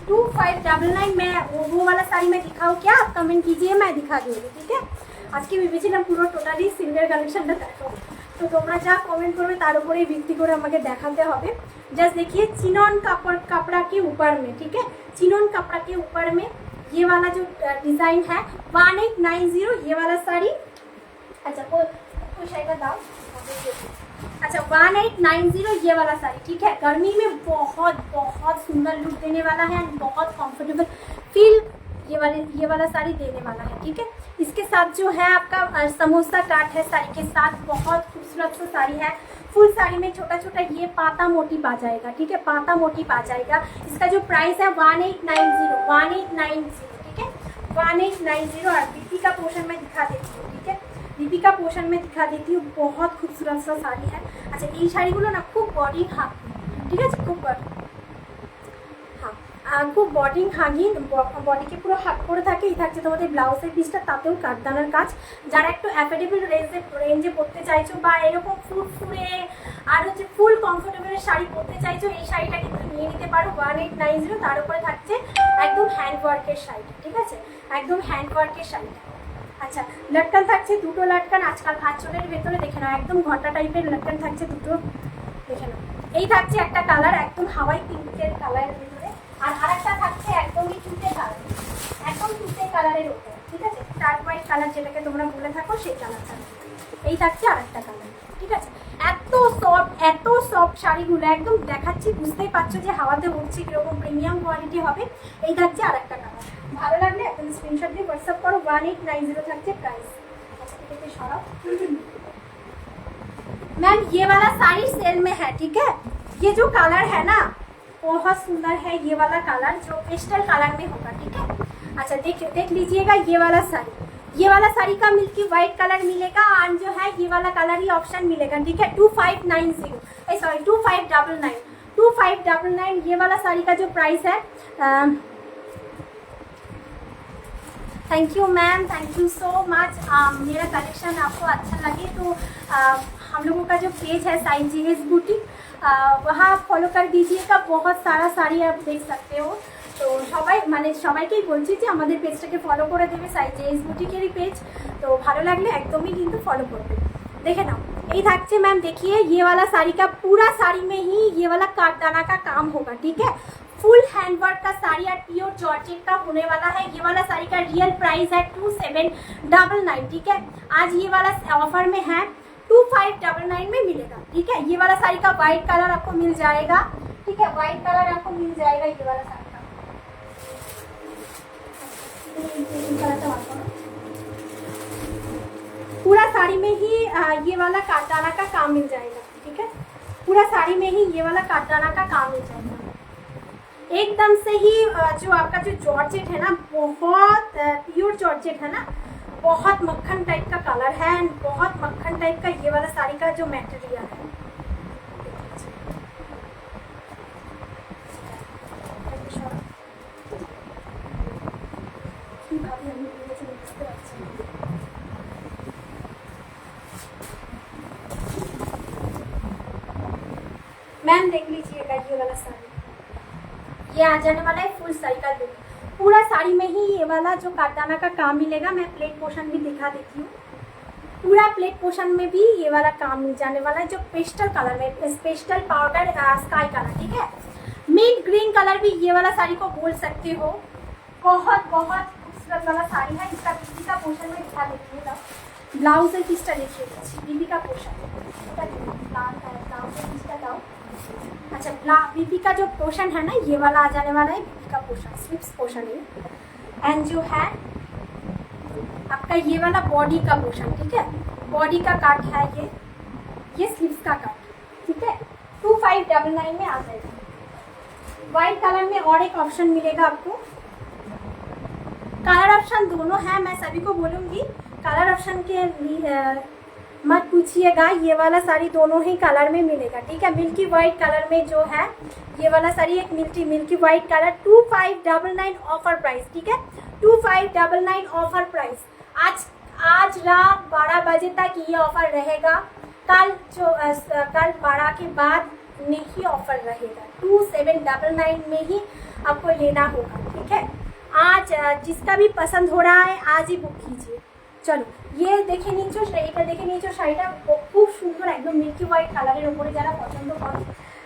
2599 में वो वाला साड़ी मैं दिखाऊँ क्या? आप कमेंट कीजिए, मैं दिखा दूँगी। ठीक है, आज की ভেবেছিলাম পুরো টোটালি সিলভার কালেকশনটা দেখো। তো তোমরা যা कमेंट করবে তার উপরেই ভিত্তি করে আমাকে দেখাতে হবে। जस्ट देखिए चिनॉन कपड़ा के ऊपर में, ठीक है, चिनॉन कपड़ा के ऊपर में ये वाला जो डिजाइन है 1890 ये वाला साड़ी। अच्छा कोई शायद दाम, अच्छा 1890 ये वाला साड़ी, ठीक है। गर्मी में बहुत बहुत सुंदर लुक देने वाला है एंड बहुत कंफर्टेबल फील ये वाला साड़ी देने वाला है, ठीक है। इसके साथ जो है आपका समोसा काट है साड़ी के साथ, बहुत खूबसूरत सा साड़ी है। फुल साड़ी में छोटा छोटा ये पाता मोटिफ आ जाएगा, ठीक है, पाता मोटिफ आ जाएगा। इसका जो प्राइस है 1890, ठीक है, 1890। और बीपी का पोर्शन में दिखा देती हूँ, ठीक है, बीपी का पोर्शन में दिखा देती हूँ। बहुत खूबसूरत सा साड़ी है। अच्छा ये শাড়িগুলো না খুব বডি হাগি, ঠিক আছে, খুব খুব বডি হাগি, বডিকে পুরো হাগ করে থাকে। এই থাকছে তোমাদের ব্লাউজের পিসটা, তাতেও কাঠদানার কাজ। যারা একটু অ্যাফোর্ডেবল রেঞ্জে পরতে চাইছো বা এরকম ফুরফুরে আর হচ্ছে ফুল কমফোর্টেবলের শাড়ি পরতে চাইছো, এই শাড়িটা কিন্তু নিয়ে নিতে পারো 1890। তার উপরে থাকছে একদম হ্যান্ড ওয়ার্কের শাড়িটা, ঠিক আছে, একদম হ্যান্ড ওয়ার্কের শাড়িটা। আচ্ছা লটকান থাকছে দুটো লটকান, আজকাল আঁচলের ভেতরে দেখে নাও একদম ঘন্টা টাইপের লটকান থাকছে দুটো, দেখে নাও। এই থাকছে একটা কালার একদম হাওয়াই পিঙ্কের কালারের ভেতরে, আর আরেকটা থাকছে একদমই তুতে কালার, একদম তুতে কালারের উপরে, ঠিক আছে, স্টার হোয়াইট কালার যেটাকে তোমরা বলে থাকো সেই কালারটা। এই থাকছে আরেকটা কালার, ঠিক আছে। এত সফট শাড়িগুলো একদম দেখাচ্ছি, বুঝতেই পারছো যে হাওয়াতে উঠছে কিরকম প্রিমিয়াম কোয়ালিটি হবে। এই থাকছে আরেকটা কালার, ভালো লাগলে একদম স্ক্রিনশট দিয়ে হোয়াটসঅ্যাপ করো। 1890 থাকছে প্রাইস। अच्छा ठीक है सौरभ मैम ये वाला साड़ी सेल में है, ठीक है। ये जो कलर है ना बहुत सुंदर है, ये वाला कलर जो पेस्टल कलर में होगा, ठीक है। अच्छा देख लीजिएगा ये वाला साड़ी, ये वाला साड़ी का मिल्की व्हाइट कलर मिलेगा और जो है ये वाला कलर ही ऑप्शन मिलेगा, ठीक है। 2590 सॉरी 2599 ये वाला साड़ी का जो प्राइस है। Thank you ma'am, thank you so much. मेरा कलेक्शन आपको अच्छा लगे तो हम लोगों का जो पेज है साई जीएस बुटीक, वहाँ फॉलो कर दीजिएगा। बहुत सारा साड़ी आप देख सकते हो। तो সবাই মানে সবাইকেই বলছি যে আমাদের পেজটাকে ফলো করে দেবে, সাই জিএস বুটিকেরই পেজ। তো ভালো লাগলে একদমই কিন্তু ফলো করবে। देखे ना यही থাকছে मैम, देखिए ये वाला साड़ी का पूरा साड़ी में ही ये वाला काटदाना का काम होगा, ठीक है। फुल हैंडवर्क का साड़ी और प्योर जॉर्जेट का होने वाला है। ये वाला साड़ी का रियल प्राइस है 2799, ठीक है। आज ये वाला ऑफर में है 2599 में मिलेगा, ठीक है। ये वाला साड़ी का व्हाइट कलर आपको मिल जाएगा, ठीक है, व्हाइट कलर आपको मिल जाएगा ये वाला साड़ी का। पूरा साड़ी में ही ये वाला काटदाना का काम मिल जाएगा, ठीक है। पूरा साड़ी में ही ये वाला काटदाना का काम मिल जाएगा। एकदम से ही जो आपका जो जॉर्जेट है ना, बहुत प्योर जॉर्जेट है ना, बहुत मक्खन टाइप का कलर है एंड बहुत मक्खन टाइप का ये वाला साड़ी का जो मटेरियल है। मैम देख लीजिएगा ये वाला साड़ी, ये आ जाने वाला है फुल साड़ी का लुक। पूरा साड़ी में ही ये वाला जो काटदाना का काम मिलेगा। मैं प्लेट पोर्शन भी दिखा देती हूँ। पूरा प्लेट पोर्शन में भी ये वाला काम मिल जाने वाला है, जो पेस्टल कलर में, पेस्टल पाउडर स्काई कलर, ठीक है। मिंट ग्रीन कलर भी ये वाला साड़ी को बोल सकते हो। बहुत बहुत खूबसूरत वाला साड़ी है। इसका बीबी का पोर्शन में दिखा देती हूँ। ब्लाउजের পিসটা দেখিয়ে দিচ্ছি, बीबी का पोर्शन, ब्लाउजের পিসটা দাও। अच्छा बीबी का जो पोर्शन है ना, ये वाला आ जाने वाला है बीबी का पोर्शन, स्लीव्स पोर्शन है। एंड जो है आपका ये वाला बॉडी का पोर्शन, ठीक है, बॉडी का काट है ये स्लीव्स का काट, ठीक है। 2599 में आ जाएगा। व्हाइट कलर में और एक ऑप्शन मिलेगा आपको। कलर ऑप्शन दोनों है, मैं सभी को बोलूँगी कलर ऑप्शन के मत पूछिएगा। ये वाला साड़ी दोनों ही कलर में मिलेगा, ठीक है। मिल्की वाइट कलर में जो है ये वाला साड़ी एक milky white colour 2599 offer price, ठीक है, 2599 ऑफर प्राइस। आज रात 12 बजे तक ये ऑफर रहेगा। कल 12 के बाद नहीं ऑफर रहेगा। 2799 में ही आपको लेना होगा, ठीक है। आज जिसका भी पसंद हो रहा है आज ही बुक कीजिए, চলো ইয়ে দেখে নিচ্ছো, এটা দেখে নিচ্ছো, শাড়িটা খুব সুন্দর একদম মিল্কি হোয়াইট কালারের ওপরে যারা পছন্দ করো,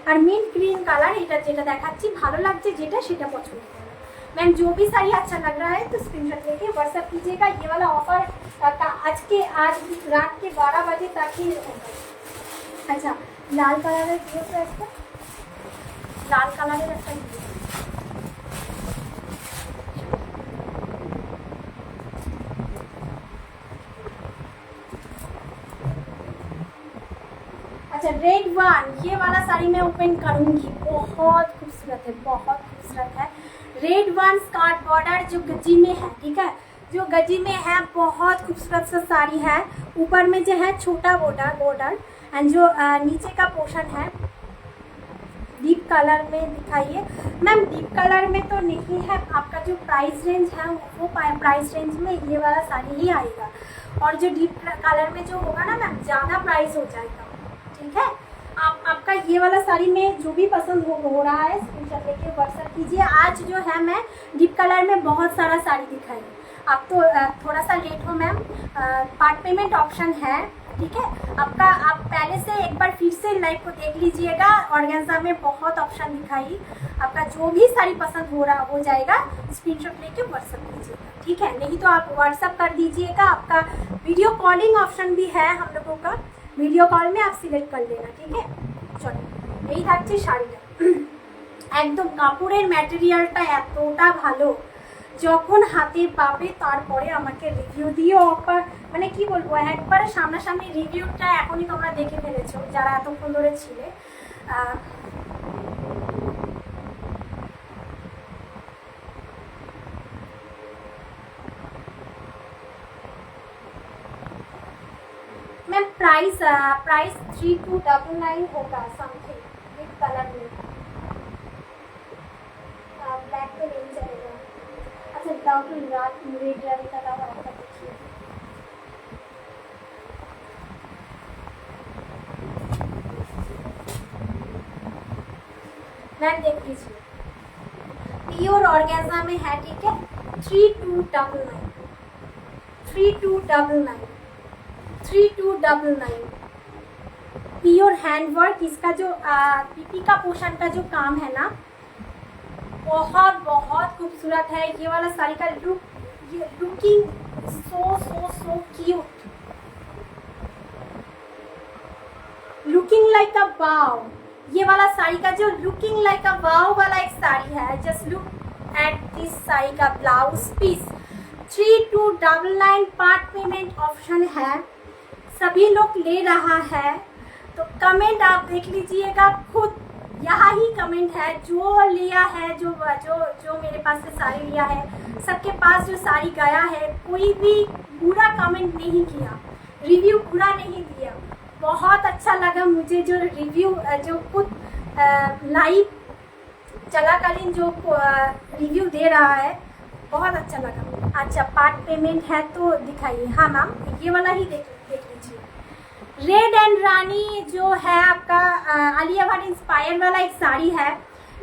আর মিল্ক গ্रीन कलर এটা যেটা দেখাচ্ছি ভালো লাগছে যেটা সেটা পছন্দ করো। मैम जो भी साड़ी अच्छा लग रहा है तो स्क्रीनशॉट लेके व्हाट्सएप कीजिएगा। ये वाला ऑफर आज रात के 12 बजे तक ही होगा। अच्छा लाल कलर है, लाल कलर है। अच्छा रेड वन, ये वाला साड़ी मैं ओपन करूंगी, बहुत खूबसूरत है, बहुत खूबसूरत है। रेड वन स्कार्ट बॉर्डर जो गजी में है, ठीक है, जो गजी में है, बहुत खूबसूरत सा साड़ी है। ऊपर में जो है छोटा बॉर्डर एंड जो नीचे का पोर्शन है डीप कलर में दिखाइए। मैम डीप कलर में तो नहीं है, आपका जो प्राइस रेंज है वो प्राइस रेंज में ये वाला साड़ी ही आएगा, और जो डीप कलर में जो होगा ना मैम ज़्यादा प्राइस हो जाएगा, ठीक है। आपका ये वाला साड़ी में जो भी पसंद हो रहा है स्क्रीनशॉट लेके व्हाट्सएप कीजिए। आज जो है मैं डीप कलर में बहुत सारा साड़ी दिखाई, आप तो थोड़ा सा लेट हो मैम, पार्ट पेमेंट ऑप्शन है, ठीक है। आपका आप पहले से एक बार फिर से लाइव को देख लीजिएगा, ऑर्गेन्जा में बहुत ऑप्शन दिखाई, आपका जो भी साड़ी पसंद हो जाएगा स्क्रीनशॉट लेके व्हाट्सएप कीजिएगा, ठीक है। नहीं तो आप व्हाट्सएप कर दीजिएगा, आपका वीडियो कॉलिंग ऑप्शन भी है हम लोगों का, ভিডিও কল মে আপ সিলেক্ট করে লেনা, ঠিক আছে। চলো এই থাকছে শাড়িটা, একদম কাপড়ের ম্যাটেরিয়ালটা এতটা ভালো, যখন হাতে পাবে তারপরে আমাকে রিভিউ দিও। অফার মানে কি বলবো, একবারে সামনাসামনি রিভিউটা এখনই তোমরা দেখে ফেলেছো যারা এতক্ষণ ধরে ছিলে। मैम प्राइस 3299 होगा समथिंग, विद कलर में, ब्लैक तो नहीं चलेगा। अच्छा विदाउट रात रेड रहेगा ना, आपका देखिए मैम देख लीजिए, प्योर ऑर्गेन्जा में है, ठीक है। 3299 प्योर हैंडवर्क। इसका जो पीपी का पोर्शन का जो काम है ना बहुत बहुत खूबसूरत है। ये वाला साड़ी का लुक, ये looking so cute, looking like a wow. ये वाला साड़ी का जो लुकिंग लाइक अ वाव वाला एक साड़ी है। Just look at this sari का blouse piece. 3299 part payment option है, सभी लोग ले रहा है, तो कमेंट आप देख लीजिएगा खुद, यहाँ ही कमेंट है जो लिया है, जो मेरे पास से साड़ी लिया है, सबके पास जो साड़ी गया है, कोई भी बुरा कमेंट नहीं किया, रिव्यू बुरा नहीं दिया। बहुत अच्छा लगा मुझे जो रिव्यू, जो खुद लाइव चलाकालीन जो रिव्यू दे रहा है, बहुत अच्छा लगा। अच्छा पार्ट पेमेंट है तो दिखाइए। हाँ मैम ये वाला ही देख लीजिए। रेड एंड रानी जो है आपका आलिया भट्ट इंस्पायर वाला एक साड़ी है,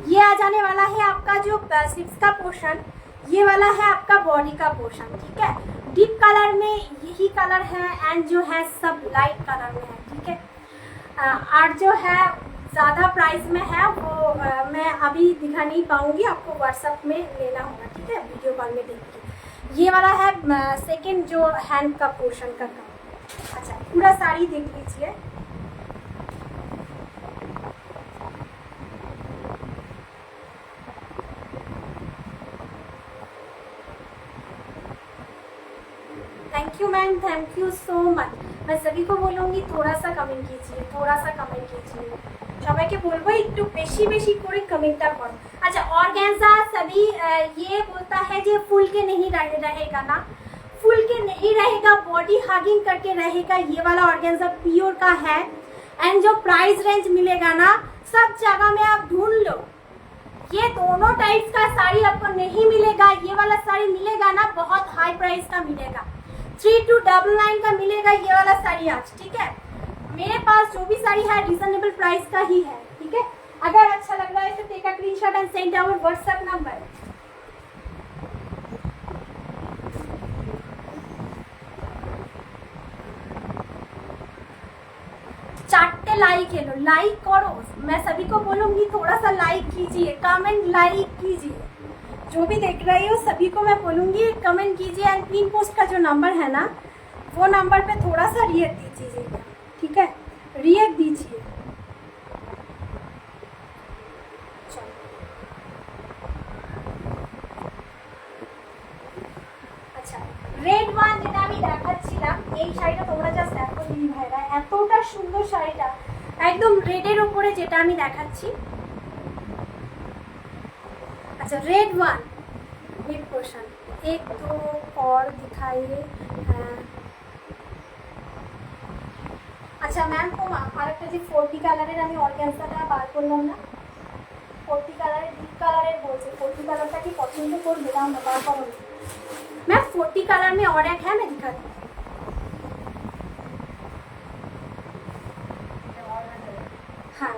ये आ जाने वाला है आपका जो स्लीव्स का पोर्शन, ये वाला है आपका बॉडी का पोर्शन, ठीक है। डीप कलर में यही कलर है एंड जो है सब लाइट कलर में है, ठीक है। और जो है ज़्यादा प्राइस में है वो मैं अभी दिखा नहीं पाऊँगी, आपको व्हाट्सएप में लेना होगा, ठीक है, वीडियो कॉल में देख के। ये वाला है सेकंड जो हैंड का पोर्शन का काम। अच्छा पूरा साड़ी देख लीजिए। Thank you ma'am, thank you so much. मैं सभी को बोलूँगी थोड़ा सा कमेंट कीजिए, थोड़ा सा कमेंट कीजिए, সবাইকে বলবো একটু বেশি বেশি করে কমেंटটা করো। अच्छा ऑर्गेन्जा सभी ये बोलता है जो फुल के नहीं रहेगा ना, फुल के नहीं रहेगा, बॉडी हगिंग करके रहेगा। ये वाला ऑर्गेन्जा प्योर का है एंड जो प्राइस रेंज मिलेगा ना सब जगह में आप ढूंढ लो, ये दोनों टाइप्स का साड़ी आपको नहीं मिलेगा। ये वाला साड़ी मिलेगा ना बहुत हाई प्राइस का मिलेगा, 3299 का मिलेगा ये वाला साड़ी आज, ठीक है। मेरे पास जो भी साड़ी है रिजनेबल प्राइस का ही है, ठीक है। अगर अच्छा लग रहा है तो take a screenshot and send our WhatsApp number. 4 like है, लाइक करो। मैं सभी को बोलूँगी थोड़ा सा लाइक कीजिए, कमेंट लाइक कीजिए। जो भी देख रही हो सभी को मैं बोलूँगी कमेंट कीजिए। एंड पिन पोस्ट का जो नंबर है ना, वो नंबर पे थोड़ा सा रिएक्ट दीजिएगा, ठीक है, रिएक्ट दीजिए। আচ্ছা, রেড ওয়ান যেটা আমি দেখাচ্ছিলাম, এই শাড়িটা তোমরা জাস্ট দেখো দিদি ভাইরা, এতটা সুন্দর শাড়িটা, একদম রেডের উপরে যেটা আমি দেখাচ্ছি। अच्छा रेड वन मिड पोर्शन, एक दो और दिखाइए। अच्छा मैम को আরেকটা যে 40 কালারের আমি অর্গানজাটা বার করলাম না, 40 কালারের ডিপ কালারের বলছে, 40 কালারটা কি পছন্দ করবে? দাও না, বার করো मैम। 40 कलर में और एक है, मैं दिखा दूँ। हाँ,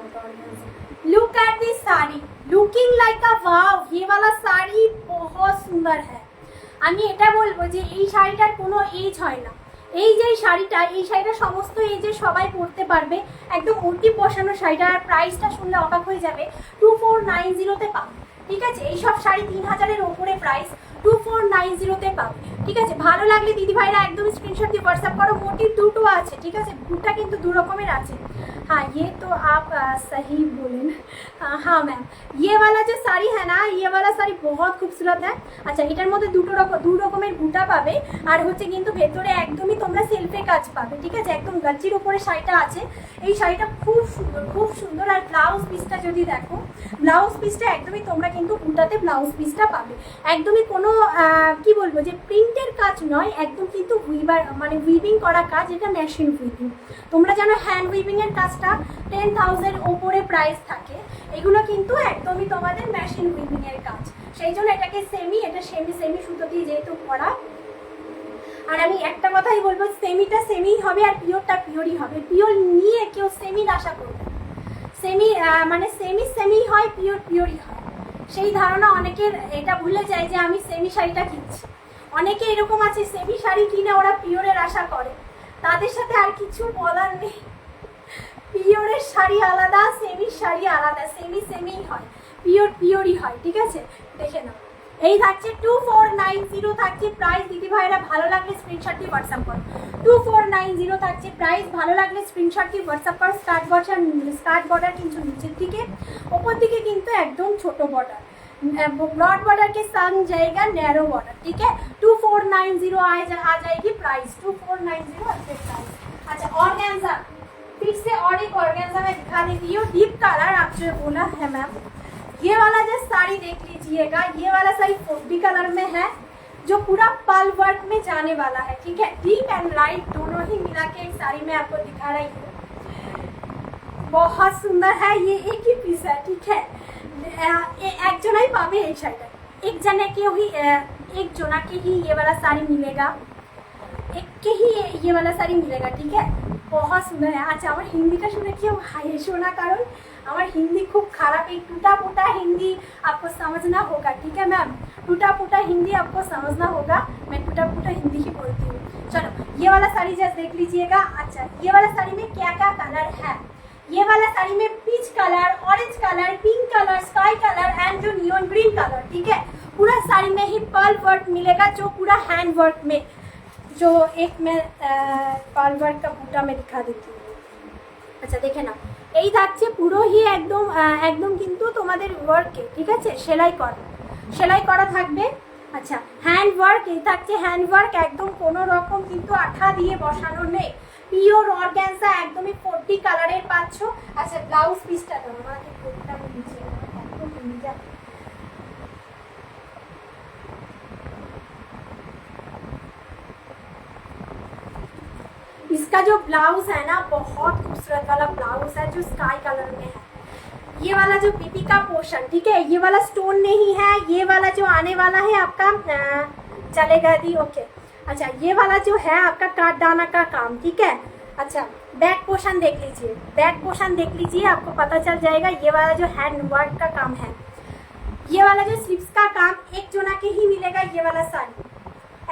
look at this sari, looking like a wow. ये वाला साड़ी बहुत सुंदर है। আমি এটা বলবো যে এই শাড়িটার কোনো এজ হয় না। এই যে শাড়িটা সমস্ত এজে সবাই পরতে পারবে। একদম অতি বসানো শাড়িটার প্রাইসটা শুনলে অবাক হয়ে যাবে, 2490-তে পাবে, ঠিক আছে। এইসব শাড়ি 3000-এর ওপরে প্রাইস, 2490-তে পাবে, ঠিক আছে। ভালো লাগলে দিদি ভাইরা একদম স্ক্রিনশট দিয়ে হোয়াটসঅ্যাপ করো। মোটিভ দুটো আছে, ঠিক আছে, দুটা কিন্তু দু রকমের আছে। हाँ ये तो आप सही बोले ना। हाँ मैम, ये वाला जो साड़ी है ना, ये वाला साड़ी बहुत खूबसूरत है। अच्छा এটার মধ্যে দু রকমের বুটা পাবে, আর হচ্ছে কিন্তু ভেতরে একদমই তোমরা সেলফে কাজ পাবে, ঠিক আছে। একদম গাচ্চির উপরে শাড়িটা আছে। এই শাড়িটা খুব সুন্দর, খুব সুন্দর। আর ব্লাউজ পিসটা যদি দেখো, ব্লাউজ পিসটা একদমই তোমরা কিন্তু বুটাতে ব্লাউজ পিসটা পাবে। একদমই কোনো কি বলবো যে প্রিন্টের কাজ নয়, একদম কিন্তু মানে উইভিং করা কাজ। এটা মেশিন উইভিং। তোমরা জানো হ্যান্ড উইভিং এর কাজটা 10,000 ওপরে প্রাইস থাকে। এগুলো কিন্তু একদমই তোমাদের মেশিন উইভিং এর কাজ, সেই জন্য এটাকে এটা সেমি সুতো দিয়ে যেহেতু করা। আর আমি একটা কথাই বলবো, সেমিটা সেমিই হবে আর পিওরটা পিওরই হবে। পিওর নিয়ে কেউ সেমির আশা করবে, সেমি মানে সেমি হয়, পিওর পিওরই হয়। সেই ধারণা অনেকের, এটা ভুলে যায় যে আমি সেমি শাড়িটা কিনছি। অনেকে এরকম আছে সেমি শাড়ি কিনে ওরা পিওরের আশা করে, তাদের সাথে আর কিছু বলার নেই। পিওরের শাড়ি আলাদা, সেমির শাড়ি আলাদা। সেমি হয়, পিওর পিওরই হয়, ঠিক আছে। দেখে নাও, এই থাকছে 2490 থাকছে প্রাইস। দিদি ভাইরা ভালো লাগলে স্ক্রিনশট দিয়ে হোয়াটসঅ্যাপ করো। 2490 থাকছে প্রাইস। ভালো লাগলে স্ক্রিনশট দিয়ে হোয়াটসঅ্যাপ করো। স্কার্ট বর্ডার কিন্তু নিচের দিকে, ওপর दिखे কিন্তু একদম ছোট বর্ডার। ब्रॉड बॉर्डर के संग जाएगा नैरो बॉर्डर, ठीक है। 2490 आ जाएगी प्राइस, 2490 अच्छे प्राइस। अच्छा ऑर्गेन्जा, फिर से और एक ऑर्गेन्जा मैं दिखा देती हूँ। डीप कलर आपसे बोला है मैम। ये वाला जो साड़ी देख लीजिएगा, ये वाला साड़ी 40 कलर में है, जो पूरा पल वर्क में जाने वाला है, ठीक है। डीप एंड लाइट दोनों ही मिला के एक साड़ी में आपको दिखा रही हूँ। बहुत सुंदर है, ये एक ही पीस है, ठीक है। एक जनाई पावे এই শাড়িটা, एक जने के ही, एक जना के ही ये वाला साड़ी मिलेगा, एक के ही ये वाला साड़ी मिलेगा, ठीक है। बहुत सुंदर है। अच्छा আমার হিন্দিটা শুনে কি হাসো না, কারণ আমার হিন্দি খুব খারাপ। एक टूटा फूटा हिंदी आपको समझना होगा, ठीक है मैम। टूटा फूटा हिंदी आपको समझना होगा, मैं टूटा फूटा हिंदी ही बोलती हूँ। चलो ये वाला साड़ी जैसे देख लीजिएगा। अच्छा ये वाला साड़ी में क्या क्या कलर है? ये वाला साड़ी में peach colour, orange colour, pink colour, sky colour and जो नियॉन ग्रीन कलर, ठीक है। पूरा साड़ी में ही पर्ल वर्क मिलेगा, जो पूरा हैंड वर्क में, जो एक मैं पर्ल वर्क का बूटा में दिखा देती हूँ। अच्छा देखे ना, এই থাকছে পুরো হি একদম একদম কিন্তু তোমাদের ওয়ার্কে, ঠিক আছে, সেলাই করা থাকবে। আচ্ছা হ্যান্ড ওয়ার্ক, এই থাকছে হ্যান্ড ওয়ার্ক, একদম কোনো রকম কিন্তু আঠা দিয়ে বসানো নেই। পিওর অর্গানজা, একদমই 40 কালারের পাচ্ছ। আচ্ছা ব্লাউজ পিসটা দাও আমাকে, কোটটা নিচে একদম নিয়ে যা। इसका जो ब्लाउज है ना, बहुत खूबसूरत वाला ब्लाउज है, जो स्काई कलर में है। ये वाला जो बीबी का पोर्शन, ठीक है, ये वाला स्टोन नहीं है। ये वाला जो आने वाला है आपका चलेगा दी, ओके। अच्छा ये वाला जो है आपका काट दाना का काम, ठीक है। अच्छा बैक पोर्शन देख लीजिए, बैक पोर्शन देख लीजिए, आपको पता चल जाएगा। ये वाला जो हैंड वर्क का काम है, ये वाला जो स्लीव्स का काम एक जोना के ही मिलेगा। ये वाला साड़ी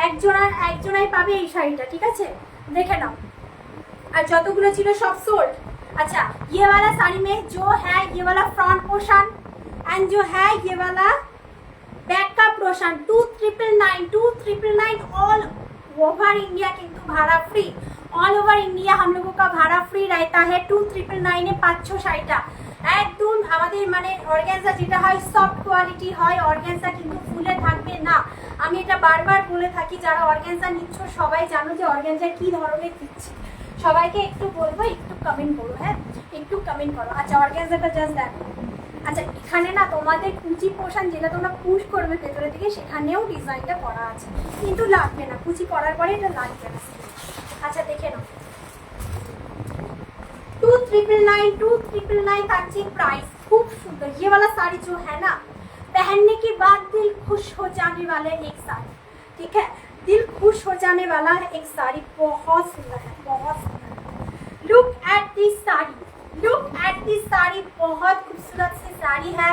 एक जोनाई पाবে এই শাড়িটা, ঠিক আছে। দেখে নাও। আর যতগুলো ছিল সব সোল্ড, अच्छा ये वाला साड़ी में जो है ये वाला फ्रंट पोर्शन एंड जो है ये वाला बैक का पोर्शन 2999 ऑल ओवर इंडिया, किंतु भाड़ा फ्री। ऑल ओवर इंडिया हम लोगों का भाड़ा फ्री रहता है। 2999 500 শাড়িটা একদম আমাদের মানে অর্গানজা যেটা হয় সফট কোয়ালিটি হয়, অর্গানজা কিন্তু ফুলে থাকবে না। আমি এটা বারবার বলে থাকি, যারা অর্গানজা নিচ্ছ সবাই জানো যে অর্গানজা কি ধরনের দিচ্ছি। সবাইকে একটু বলবো একটু কমেন্ট করো, হ্যাঁ একটু কমেন্ট করো। আচ্ছা অর্গানজাটা জাস্ট দেখো। আচ্ছা এখানে না তোমাদের কুচি পোর্শন যেটা তোমরা পুশ করবে ভেতরের দিকে সেখানেও ডিজাইনটা করা আছে, কিন্তু লাগবে না কুচি করার পরে এটা লাগবে না। अच्छा देखे ना 2999 अच्छी प्राइस, खूब सुंदर। ये वाला साड़ी जो है ना पहनने के बाद दिल खुश हो जाने वाले एक साड़ी, ठीक है, दिल खुश हो जाने वाला है एक साड़ी। बहुत सुंदर है, बहुत सुंदर। Look at this sari, look at this sari, बहुत खूबसूरत सी साड़ी है।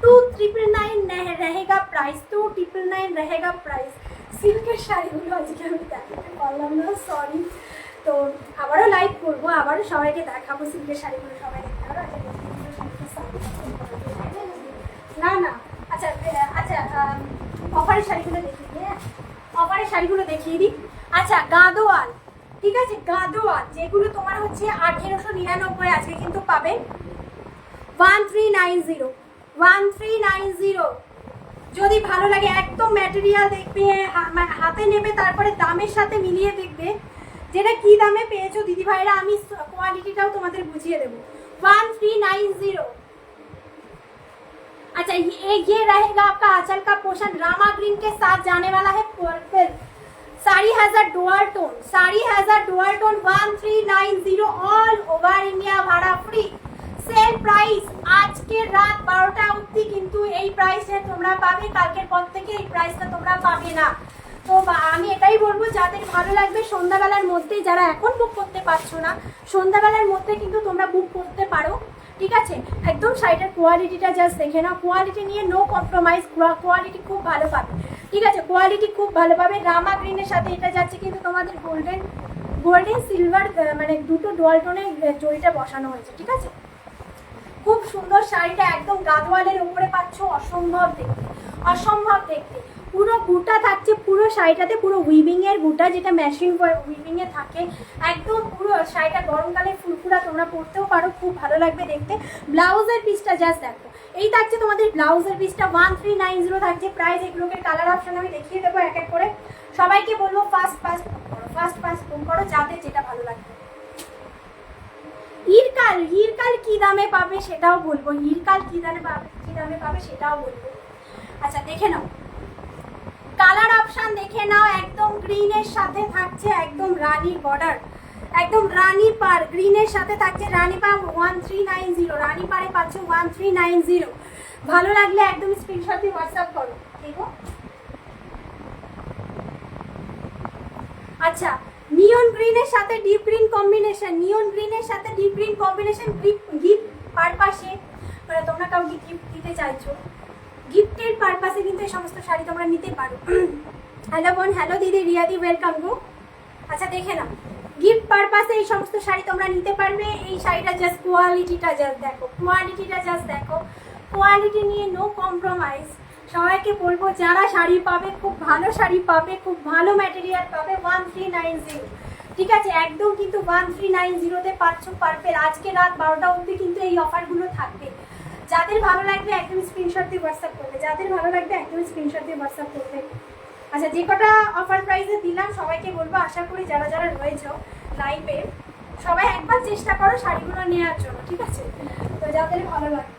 2999 रहेगा प्राइस, 2999 रहेगा प्राइस। সিল্কের শাড়িগুলো আজকে আমি দেখাতে পারলাম না, সরি। তো আবারও লাইভ করবো, আবারও সবাইকে দেখাবো সিল্কের শাড়িগুলো, সবাই দেখতে পারো। না না আচ্ছা আচ্ছা অফারের শাড়িগুলো দেখিয়ে দিই, হ্যাঁ অফারের শাড়িগুলো দেখিয়ে দিই। আচ্ছা গাদোয়াল, ঠিক আছে গাদোয়াল যেগুলো তোমার হচ্ছে 1899 আজকে কিন্তু পাবে 1390। যদি ভালো লাগে একদম ম্যাটেরিয়াল দেখবে, হাতে নেবে, তারপরে দামের সাথে মিলিয়ে দেখবে যেটা কি দামে পেয়েছো দিদি ভাইরা। আমি কোয়ালিটিটাও তোমাদের বুঝিয়ে দেবো। 1390। अच्छा ये रहेगा आपका आंचल का पोर्शन, रामा ग्रीन के साथ जाने वाला है purple. Sari has a dual tone, sari has a dual tone. 1390 all over India भाड़ा फ्री। সেল প্রাইস আজকে রাত 12টা অবধি কিন্তু এই প্রাইসে তোমরা পাবে, কালকের পর থেকে এই প্রাইসটা তোমরা পাবে না। তো আমি এটাই বলবো যাদের ভালো লাগবে সন্ধ্যাবেলার মধ্যে, যারা এখন বুক করতে পারছো না সন্ধ্যাবেলার মধ্যে কিন্তু তোমরা বুক করতে পারো, ঠিক আছে। একদম শাড়িটার কোয়ালিটিটা জাস্ট দেখে নাও, কোয়ালিটি নিয়ে নো কম্প্রোমাইজ, কোয়ালিটি খুব ভালো পাবে, ঠিক আছে কোয়ালিটি খুব ভালো পাবে। রামা গ্রিনের সাথে এটা যাচ্ছে কিন্তু তোমাদের গোল্ডেন সিলভার মানে দুটো ডুয়াল টোনের জড়িটা বসানো হয়েছে, ঠিক আছে। খুব সুন্দর শাড়িটা একদম গাদোয়ালের উপরে পাচ্ছ, অসম্ভব দেখতে, অসম্ভব দেখতে। পুরো বুটা থাকছে পুরো শাড়িটাতে, পুরো উইভিং এর বুটা, যেটা মেশিন উইভিং এ থাকে একদম পুরো। শাড়িটা গরমকালে ফুরফুরা, তোমরা পরতেও পারো, খুব ভালো লাগবে দেখতে। ব্লাউজের পিসটা জাস্ট দেখো, এই থাকছে তোমাদের ব্লাউজের পিসটা 1390 থাকছে প্রাইস। এগুলোকে কালার অপশন আমি দেখিয়ে দেবো এক এক করে। সবাইকে বলবো ফার্স্ট বুক করো যাতে যেটা ভালো লাগবে। হিরকাল কি দামে পাবে সেটাও বলবো, হিরকাল কি দামে পাবে সেটাও বলবো। আচ্ছা দেখে নাও কালার অপশন, দেখে নাও একদম গ্রিনের সাথে থাকছে একদম রানী বর্ডার, একদম রানী পার গ্রিনের সাথে থাকছে রানী পার 1390। রানী পারে পাচ্ছ 1390। ভালো লাগলে একদম স্ক্রিনশট দিয়ে হোয়াটসঅ্যাপ করো, ঠিক আছে। আচ্ছা নিয়ন গ্রিনের সাথে ডিপ গ্রিন কম্বিনেশন, নিয়ন গ্রিনের সাথে ডিপ গ্রিন কম্বিনেশন, গিফট পারপাসে, মানে তোমরা কাউকে গিফট দিতে চাইছো, গিফটের পারপাসে কিন্তু এই সমস্ত শাড়ি তোমরা নিতে পারো। হ্যালো বোন, হ্যালো দিদি, রিয়াদি ওয়েলকাম গো। আচ্ছা দেখে নাও গিফট পারপাসে এই সমস্ত শাড়ি তোমরা নিতে পারবে। এই শাড়িটা জাস্ট কোয়ালিটিটা জাস্ট দেখো, কোয়ালিটিটা জাস্ট দেখো, কোয়ালিটি নিয়ে নো কম্প্রোমাইজ। সবাইকে বলবো যারা শাড়ি পাবে খুব ভালো শাড়ি পাবে, খুব ভালো ম্যাটেরিয়াল পাবে 1390, ঠিক আছে একদম কিন্তু 1390-তে পাচ্ছ পারপেল। আজকে রাত 12টা অবধি কিন্তু এই অফারগুলো থাকবে। যাদের ভালো লাগবে একদম স্ক্রিনশট দিয়ে হোয়াটসঅ্যাপ করবে, যাদের ভালো লাগবে একদম স্ক্রিনশট দিয়ে হোয়াটসঅ্যাপ করবে। আচ্ছা যে কটা অফার প্রাইসে দিলাম সবাইকে বলবো, আশা করি যারা যারা রয়েছে লাইভে সবাই একবার চেষ্টা করো শাড়িগুলো নেওয়ার জন্য, ঠিক আছে, তো যাদের ভালো লাগবে।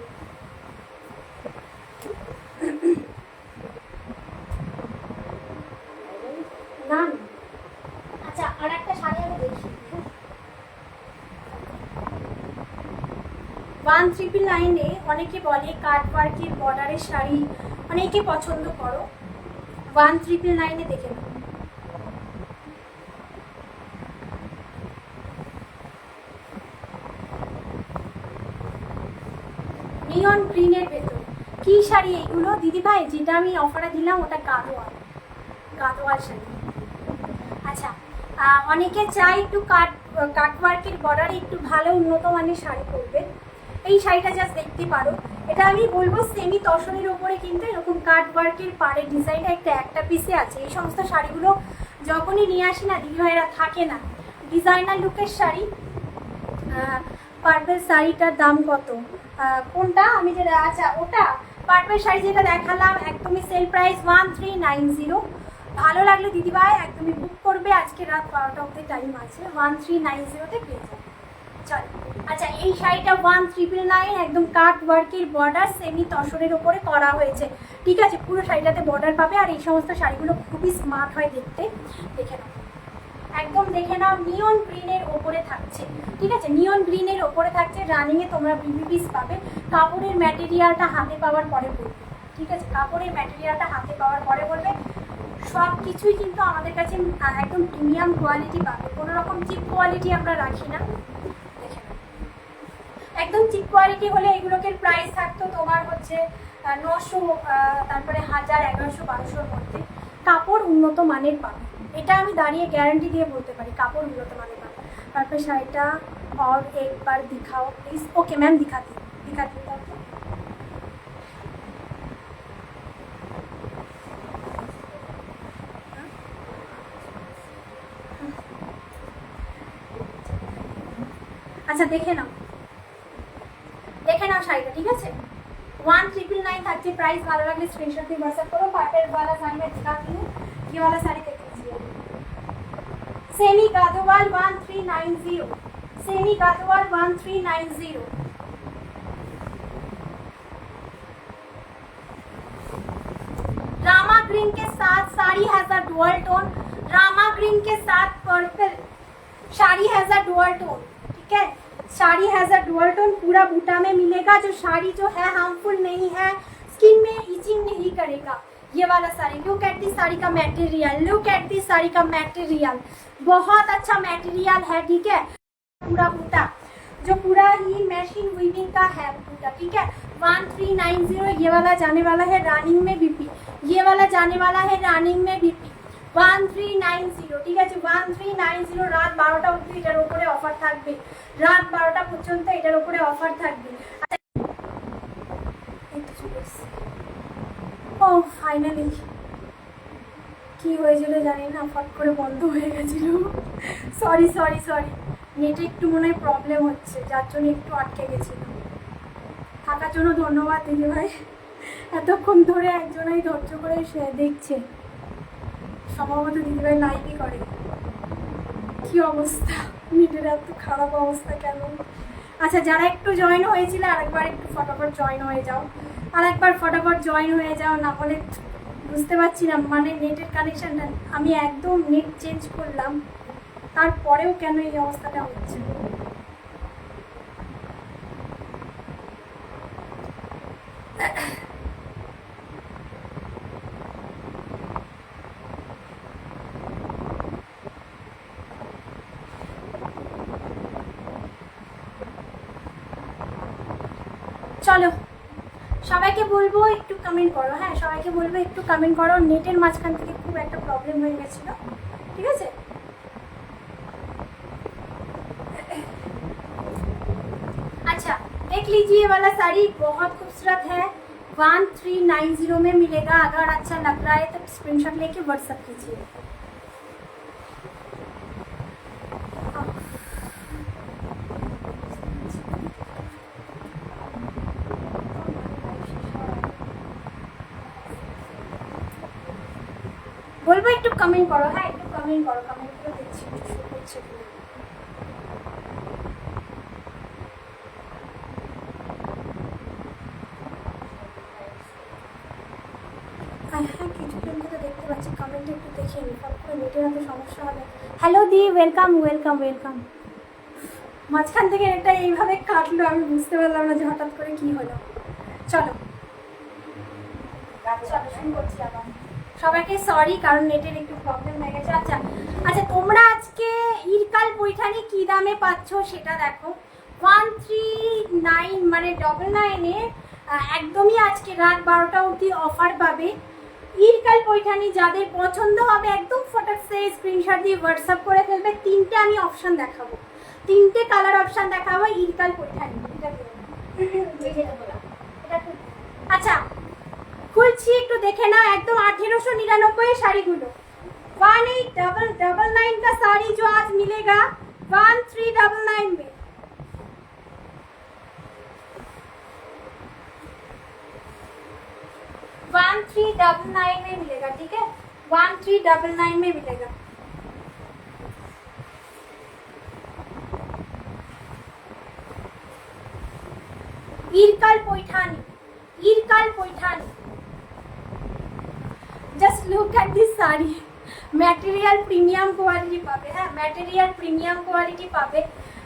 না আচ্ছা আর একটা শাড়ি আমি দেখি 1399-এ অনেকে বলে কাট ওয়ার্কের বর্ডারের শাড়ি, অনেকে পছন্দ করো। 1399-এ দেখে নাও। নিয়ন গ্রিনের ভেতর কি শাড়ি এগুলো দিদি ভাই? যেটা আমি অফারে দিলাম ওটা গাদোয়াল শাড়ি। আচ্ছা অনেকে চাই একটু কাটওয়ার্কের বর্ডারে একটু ভালো উন্নত মানের শাড়ি পরবে। এই শাড়িটা জাস্ট দেখতে পারো, এটা আমি বলবো সেমি তসরের ওপরে কিন্তু এরকম কাটওয়ার্কের পাড়ের ডিজাইনটা একটা পিসে আছে। এই সমস্ত শাড়িগুলো যখনই নিয়ে আসি না দিদিভাইরা থাকে না, ডিজাইনার লুকের শাড়ি। পার্পেল শাড়িটার দাম কত? কোনটা আমি যেটা, আচ্ছা ওটা পার্পেল শাড়ি যেটা দেখালাম একদমই সেল প্রাইস 1390। ভালো লাগলে দিদিভাই একদমই বুক করবে, আজকে রাত 12টা অবধি টাইম আছে, 1390তে পেয়ে যাবে। চল আচ্ছা, এই শাড়িটা 1999, একদম কাট ওয়ার্কের বর্ডার সেমি তসরের ওপরে করা হয়েছে। ঠিক আছে, পুরো শাড়িটাতে বর্ডার পাবে। আর এই সমস্ত শাড়িগুলো খুবই স্মার্ট হয় দেখতে, দেখে নাও একদম দেখে নাও। নিয়ন গ্রিনের ওপরে থাকছে, ঠিক আছে, নিয়ন গ্রিনের ওপরে থাকছে। রানিংয়ে তোমরা বিবি পিস পাবে। কাপড়ের ম্যাটেরিয়ালটা হাতে পাওয়ার পরে বলবে, ঠিক আছে, কাপড়ের ম্যাটেরিয়ালটা হাতে পাওয়ার পরে বলবে। সব কিছুই কিন্তু আমাদের কাছে একদম প্রিমিয়াম কোয়ালিটি পাবে, কোনো রকম চিপ কোয়ালিটি আমরা রাখি না। একদম চিপ কোয়ালিটি হলে এগুলোকে প্রাইস থাকতো তোমার হচ্ছে 900, তারপরে 1000, 1100, 1200-র মধ্যে। কাপড় উন্নত মানের পাবে, এটা আমি দাঁড়িয়ে গ্যারান্টি দিয়ে বলতে পারি, কাপড় উন্নত মানের পাবে। তারপরে শাড়িটা और एक बार दिखाओ प्लीज। ओके मैम, दिखाती আচ্ছা দেখে নাও, দেখে নাও শাড়িটা, ঠিক আছে। 1999 থাকছে প্রাইস। ভালো লাগলে স্ক্রিনশট দিয়ে व्हाट्सएप करो। पार्पल वाला साड़ी मैं दिखाती हूँ, ये वाला साड़ी देख लीजिए। Semi Gadwal 1390, semi Gadwal 1390। Rama green के साथ sari has a dual tone, rama green के साथ purple sari has a dual tone, ठीक है। Sari has a dual tone, पूरा बूटा में मिलेगा। जो साड़ी जो है हार्मफुल नहीं है, स्किन में इचिंग नहीं करेगा। ये वाला sari, look at the sari का material, look at the sari का मटेरियल, बहुत अच्छा मटेरियल है, ठीक है। पूरा बूटा जो पूरा ही मशीन वीविंग का है बूटा, ठीक है। 1390, ये वाला जाने वाला है रनिंग में बीपी, ये वाला जाने वाला है रनिंग में बीपी 1390, ঠিক আছে। 1390 রাত 12টা অবধি এটার উপরে অফার থাকবে, রাত 12টা পর্যন্ত এটার উপরে অফার থাকবে। ও ফাইনালি কি হয়েছিল জানি না, ফট করে বন্ধ হয়ে গেছিল। সরি সরি সরি, নেটে একটু মনে হয় প্রবলেম হচ্ছে, যার জন্য একটু আটকে গেছিল। থাকার জন্য ধন্যবাদ দিদিভাই, এতক্ষণ ধরে একজনই ধৈর্য করে দেখছে। সম্ভবত দিদিভাই লাইভই করে। কি অবস্থা, নেটের এত খারাপ অবস্থা কেন? আচ্ছা, যারা একটু জয়েন হয়েছিল আরেকবার একটু ফটাফট জয়েন হয়ে যাও, আরেকবার ফটাফট জয়েন হয়ে যাও, না হলে বুঝতে পারছি না। মানে নেটের কানেকশানটা আমি একদম নেট চেঞ্জ করলাম, তারপরেও কেন এই অবস্থাটা হচ্ছে। চলো সবাইকে বলবো একটু কমেন্ট করো, হ্যাঁ সবাইকে বলবো একটু কমেন্ট করো। নেটের মাঝখান থেকে খুব একটা প্রবলেম হয়ে গেছিল, ঠিক আছে। अच्छा देख लीजिए, ये वाला साड़ी बहुत खूबसूरत है, 1390 में मिलेगा। अगर अच्छा लग रहा है तो स्क्रीनशॉट लेके व्हाट्सएप कीजिए। বলবো একটু কমেন্ট করো, হ্যাঁ একটু কমেন্ট করো, কমেন্টগুলো দেখছি শুরু করছে। হ্যাঁ কিছুক্ষণ ধরে দেখতে পাচ্ছি, কমেন্টে একটু দেখে নিই, তারপরে নেটের এত সমস্যা হবে। হ্যালো দি, ওয়েলকাম ওয়েলকাম ওয়েলকাম। মাঝখান থেকে এটা এইভাবে কাটলো, আমি বুঝতে পারলাম না যে হঠাৎ করে কি হলো। চলো চলো শুরু করছি আবার। সবাইকে সরি, কারণ নেটের একটু প্রবলেম হয়ে গেছে। আচ্ছা আচ্ছা, তোমরা আজকে ইরকাল পৈঠানি কি দামে পাচ্ছ সেটা দেখো। 139 মানে 99-এ একদমই আজকে রাত 12টা অবধি অফার পাবে। ইরকাল পৈঠানি যাদের পছন্দ হবে একদম ফটাক সে স্ক্রিনশট দিয়ে হোয়াটসঅ্যাপ করে ফেলবে। তিনটে আমি অপশন দেখাবো, তিনটে কালার অপশন দেখাবো ইরকাল পৈঠানি। আচ্ছা খুলছি, একটু দেখে নাও। একদম 1899 শাড়িগুলো। 1899 का साड़ी जो आज मिलेगा 1399 में। 1399 में मिलेगा, ठीक है, 1399 में मिलेगा। Ilkal Paithani, Ilkal Paithani. Just look at this sari, material premium quality পাবে। হ্যাঁ ম্যাটেরিয়াল প্রিমিয়াম কোয়ালিটি পাবে।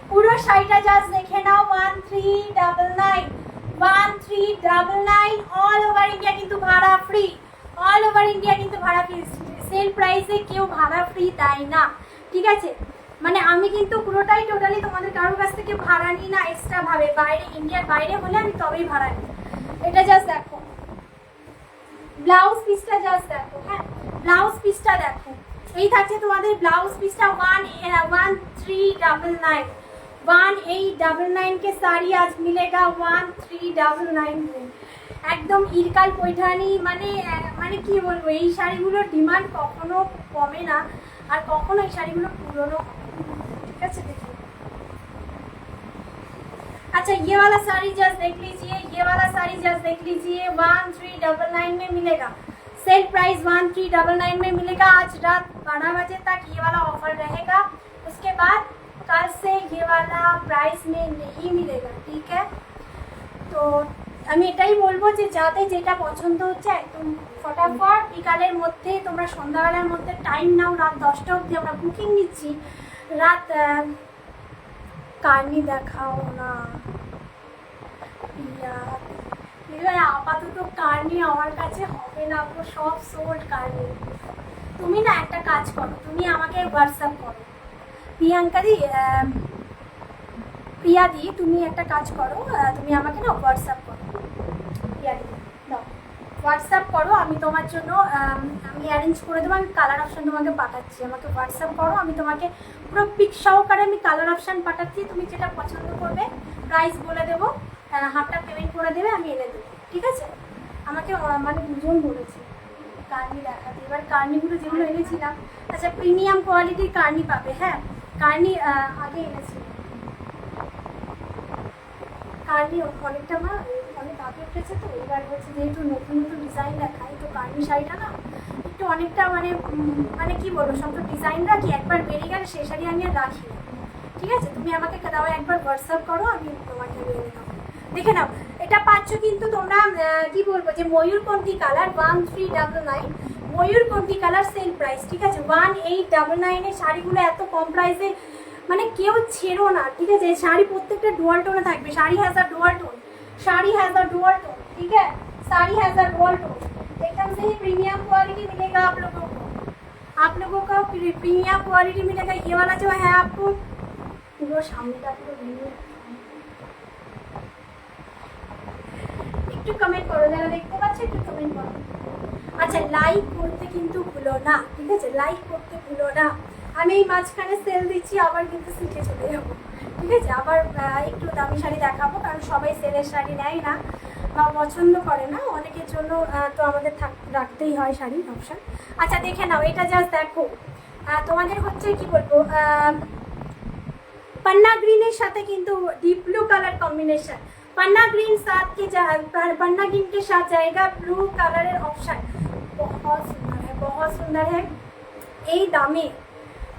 পুরো শাড়িটা জাস্ট দেখে নাও। 1399, 1399 অল ওভার ইন্ডিয়া কিন্তু ভাড়া ফ্রি, অল ওভার ইন্ডিয়া কিন্তু ভাড়া ফ্রি। সেল প্রাইসে কেউ ভাড়া ফ্রি দেয় না, ঠিক আছে। মানে আমি কিন্তু পুরোটাই টোটালি তোমাদের কারোর কাছ থেকে ভাড়া নিই না এক্সট্রা ভাবে। বাইরে ইন্ডিয়ার বাইরে হলে আমি তবেই ভাড়া নিই। এটা জাস্ট দেখো, ব্লাউজ পিসটা জাস্ট দেখো। হ্যাঁ ব্লাউজ পিসটা দেখো, এই থাকছে তোমাদের ব্লাউজ পিসটা। 1399, 1899 के साड़ी आज मिलेगा 1399 में। একদম ইরকাল পৈঠানি। মানে মানে কি বলবো, এই শাড়িগুলোর ডিমান্ড কখনো কমে না আর কখনো এই শাড়িগুলো পুরনো, ঠিক আছে। দেখি अच्छा ये वाला साड़ी जस्ट देख लीजिए, ये वाला साड़ी जस्ट देख लीजिए। 1399 में मिलेगा। सेल प्राइस 1399 में मिलेगा। आज रात 12 बजे तक ये वाला ऑफर रहेगा। उसके बाद कल से ये वाला प्राइस में नहीं मिलेगा, ठीक है। তো আমি এটাই বলবো যে যাদের যেটা পছন্দ হচ্ছে একদম ফটাফট বিকালের মধ্যে, তোমরা সন্ধ্যাবেলার মধ্যে টাইম নাও। রাত 10টা অবধি আমরা বুকিং নিচ্ছি। রাত কার্নি দেখাও না আপাতত কার্নি আমার কাছে হবে না, সব সোল্ড কার্নি। তুমি না একটা কাজ করো, তুমি আমাকে হোয়াটসঅ্যাপ করো প্রিয়াঙ্কাদি, প্রিয়াদি তুমি একটা কাজ করো, তুমি আমাকে না হোয়াটসঅ্যাপ করো। প্রিয়াদি দাও হোয়াটসঅ্যাপ করো, আমি তোমার জন্য আমি অ্যারেঞ্জ করে দেবো। আমি কালার অপশান তোমাকে পাঠাচ্ছি, আমাকে হোয়াটসঅ্যাপ করো। আমি তোমাকে পুরো পিক সহকারে আমি কালার অপশান পাঠাচ্ছি। তুমি যেটা পছন্দ করবে প্রাইস বলে দেবো, হাফটা পেমেন্ট করে দেবে, আমি এনে দেবো, ঠিক আছে। আমাকে মানে দুজন বলেছে কার্নি দেখাতে। এবার কার্নিগুলো যেগুলো এনেছিলাম, আচ্ছা প্রিমিয়াম কোয়ালিটির কার্নি পাবে। হ্যাঁ কার্নি আগে এনেছি, কার্নি অনেকটা মা অনেক আগে উঠেছে। তো এবার হচ্ছে যেহেতু নতুন নতুন ডিজাইন দেখাই, তো কার্নি শাড়িটা না একটু অনেকটা মানে মানে কি বলবো, সব তো ডিজাইন রাখি, একবার বেরিয়ে গেলে সেই শাড়ি আমি আর রাখি না, ঠিক আছে। তুমি আমাকে দাও একবার হোয়াটসঅ্যাপ করো, আমি তোমাকে নিয়ে নেবো। দেখে নাও এটা পাচ্ছ কিন্তু তোমরা কি বলবো যে ময়ূরকণ্ঠী কালার 1399, ময়ূরকণ্ঠী কালার সেল প্রাইস, ঠিক আছে। 1899 এর শাড়িগুলো এত কম প্রাইসে মানে কেউ ছেড়ো না, ঠিক আছে। শাড়ি প্রত্যেকটা ডুয়াল টোনে থাকবে। Sari has a dual tone, sari has a dual tone, ठीक है। Sari has a dual tone, एकदम से ही प्रीमियम क्वालिटी मिलेगा आप लोगों को प्रीमियम क्वालिटी मिलेगा। ये वाला जो है आपको पूरा सामने का पूरा ভিডিও একটু কমেন্ট করো, যারা দেখতে পাচ্ছ একটু কমেন্ট করো। আচ্ছা লাইক করতে কিন্তু ভুলো না, ঠিক আছে, লাইক করতে ভুলো না। আমি এই মাঝখানে সেল দিচ্ছি, আবার কিন্তু সিটে চলে যাবো, ঠিক আছে। আবার একটু দামি শাড়ি দেখাবো, কারণ সবাই সেলের শাড়ি নেয় না বা পছন্দ করে না, অনেকের জন্য তো আমাদের রাখতেই হয় শাড়ির অপশান। আচ্ছা দেখে নাও এটা জাস্ট দেখো, তোমাদের হচ্ছে কি বলবো, पन्ना ग्रीन साथे किंतु डीप ब्लू कलर कॉम्बिनेशन। पन्ना ग्रीन साथ के पन्ना ग्रीन के साथ जाएगा ब्लू कलर ऑप्शन। बहुत सुंदर है, बहुत सुंदर है। এই দামে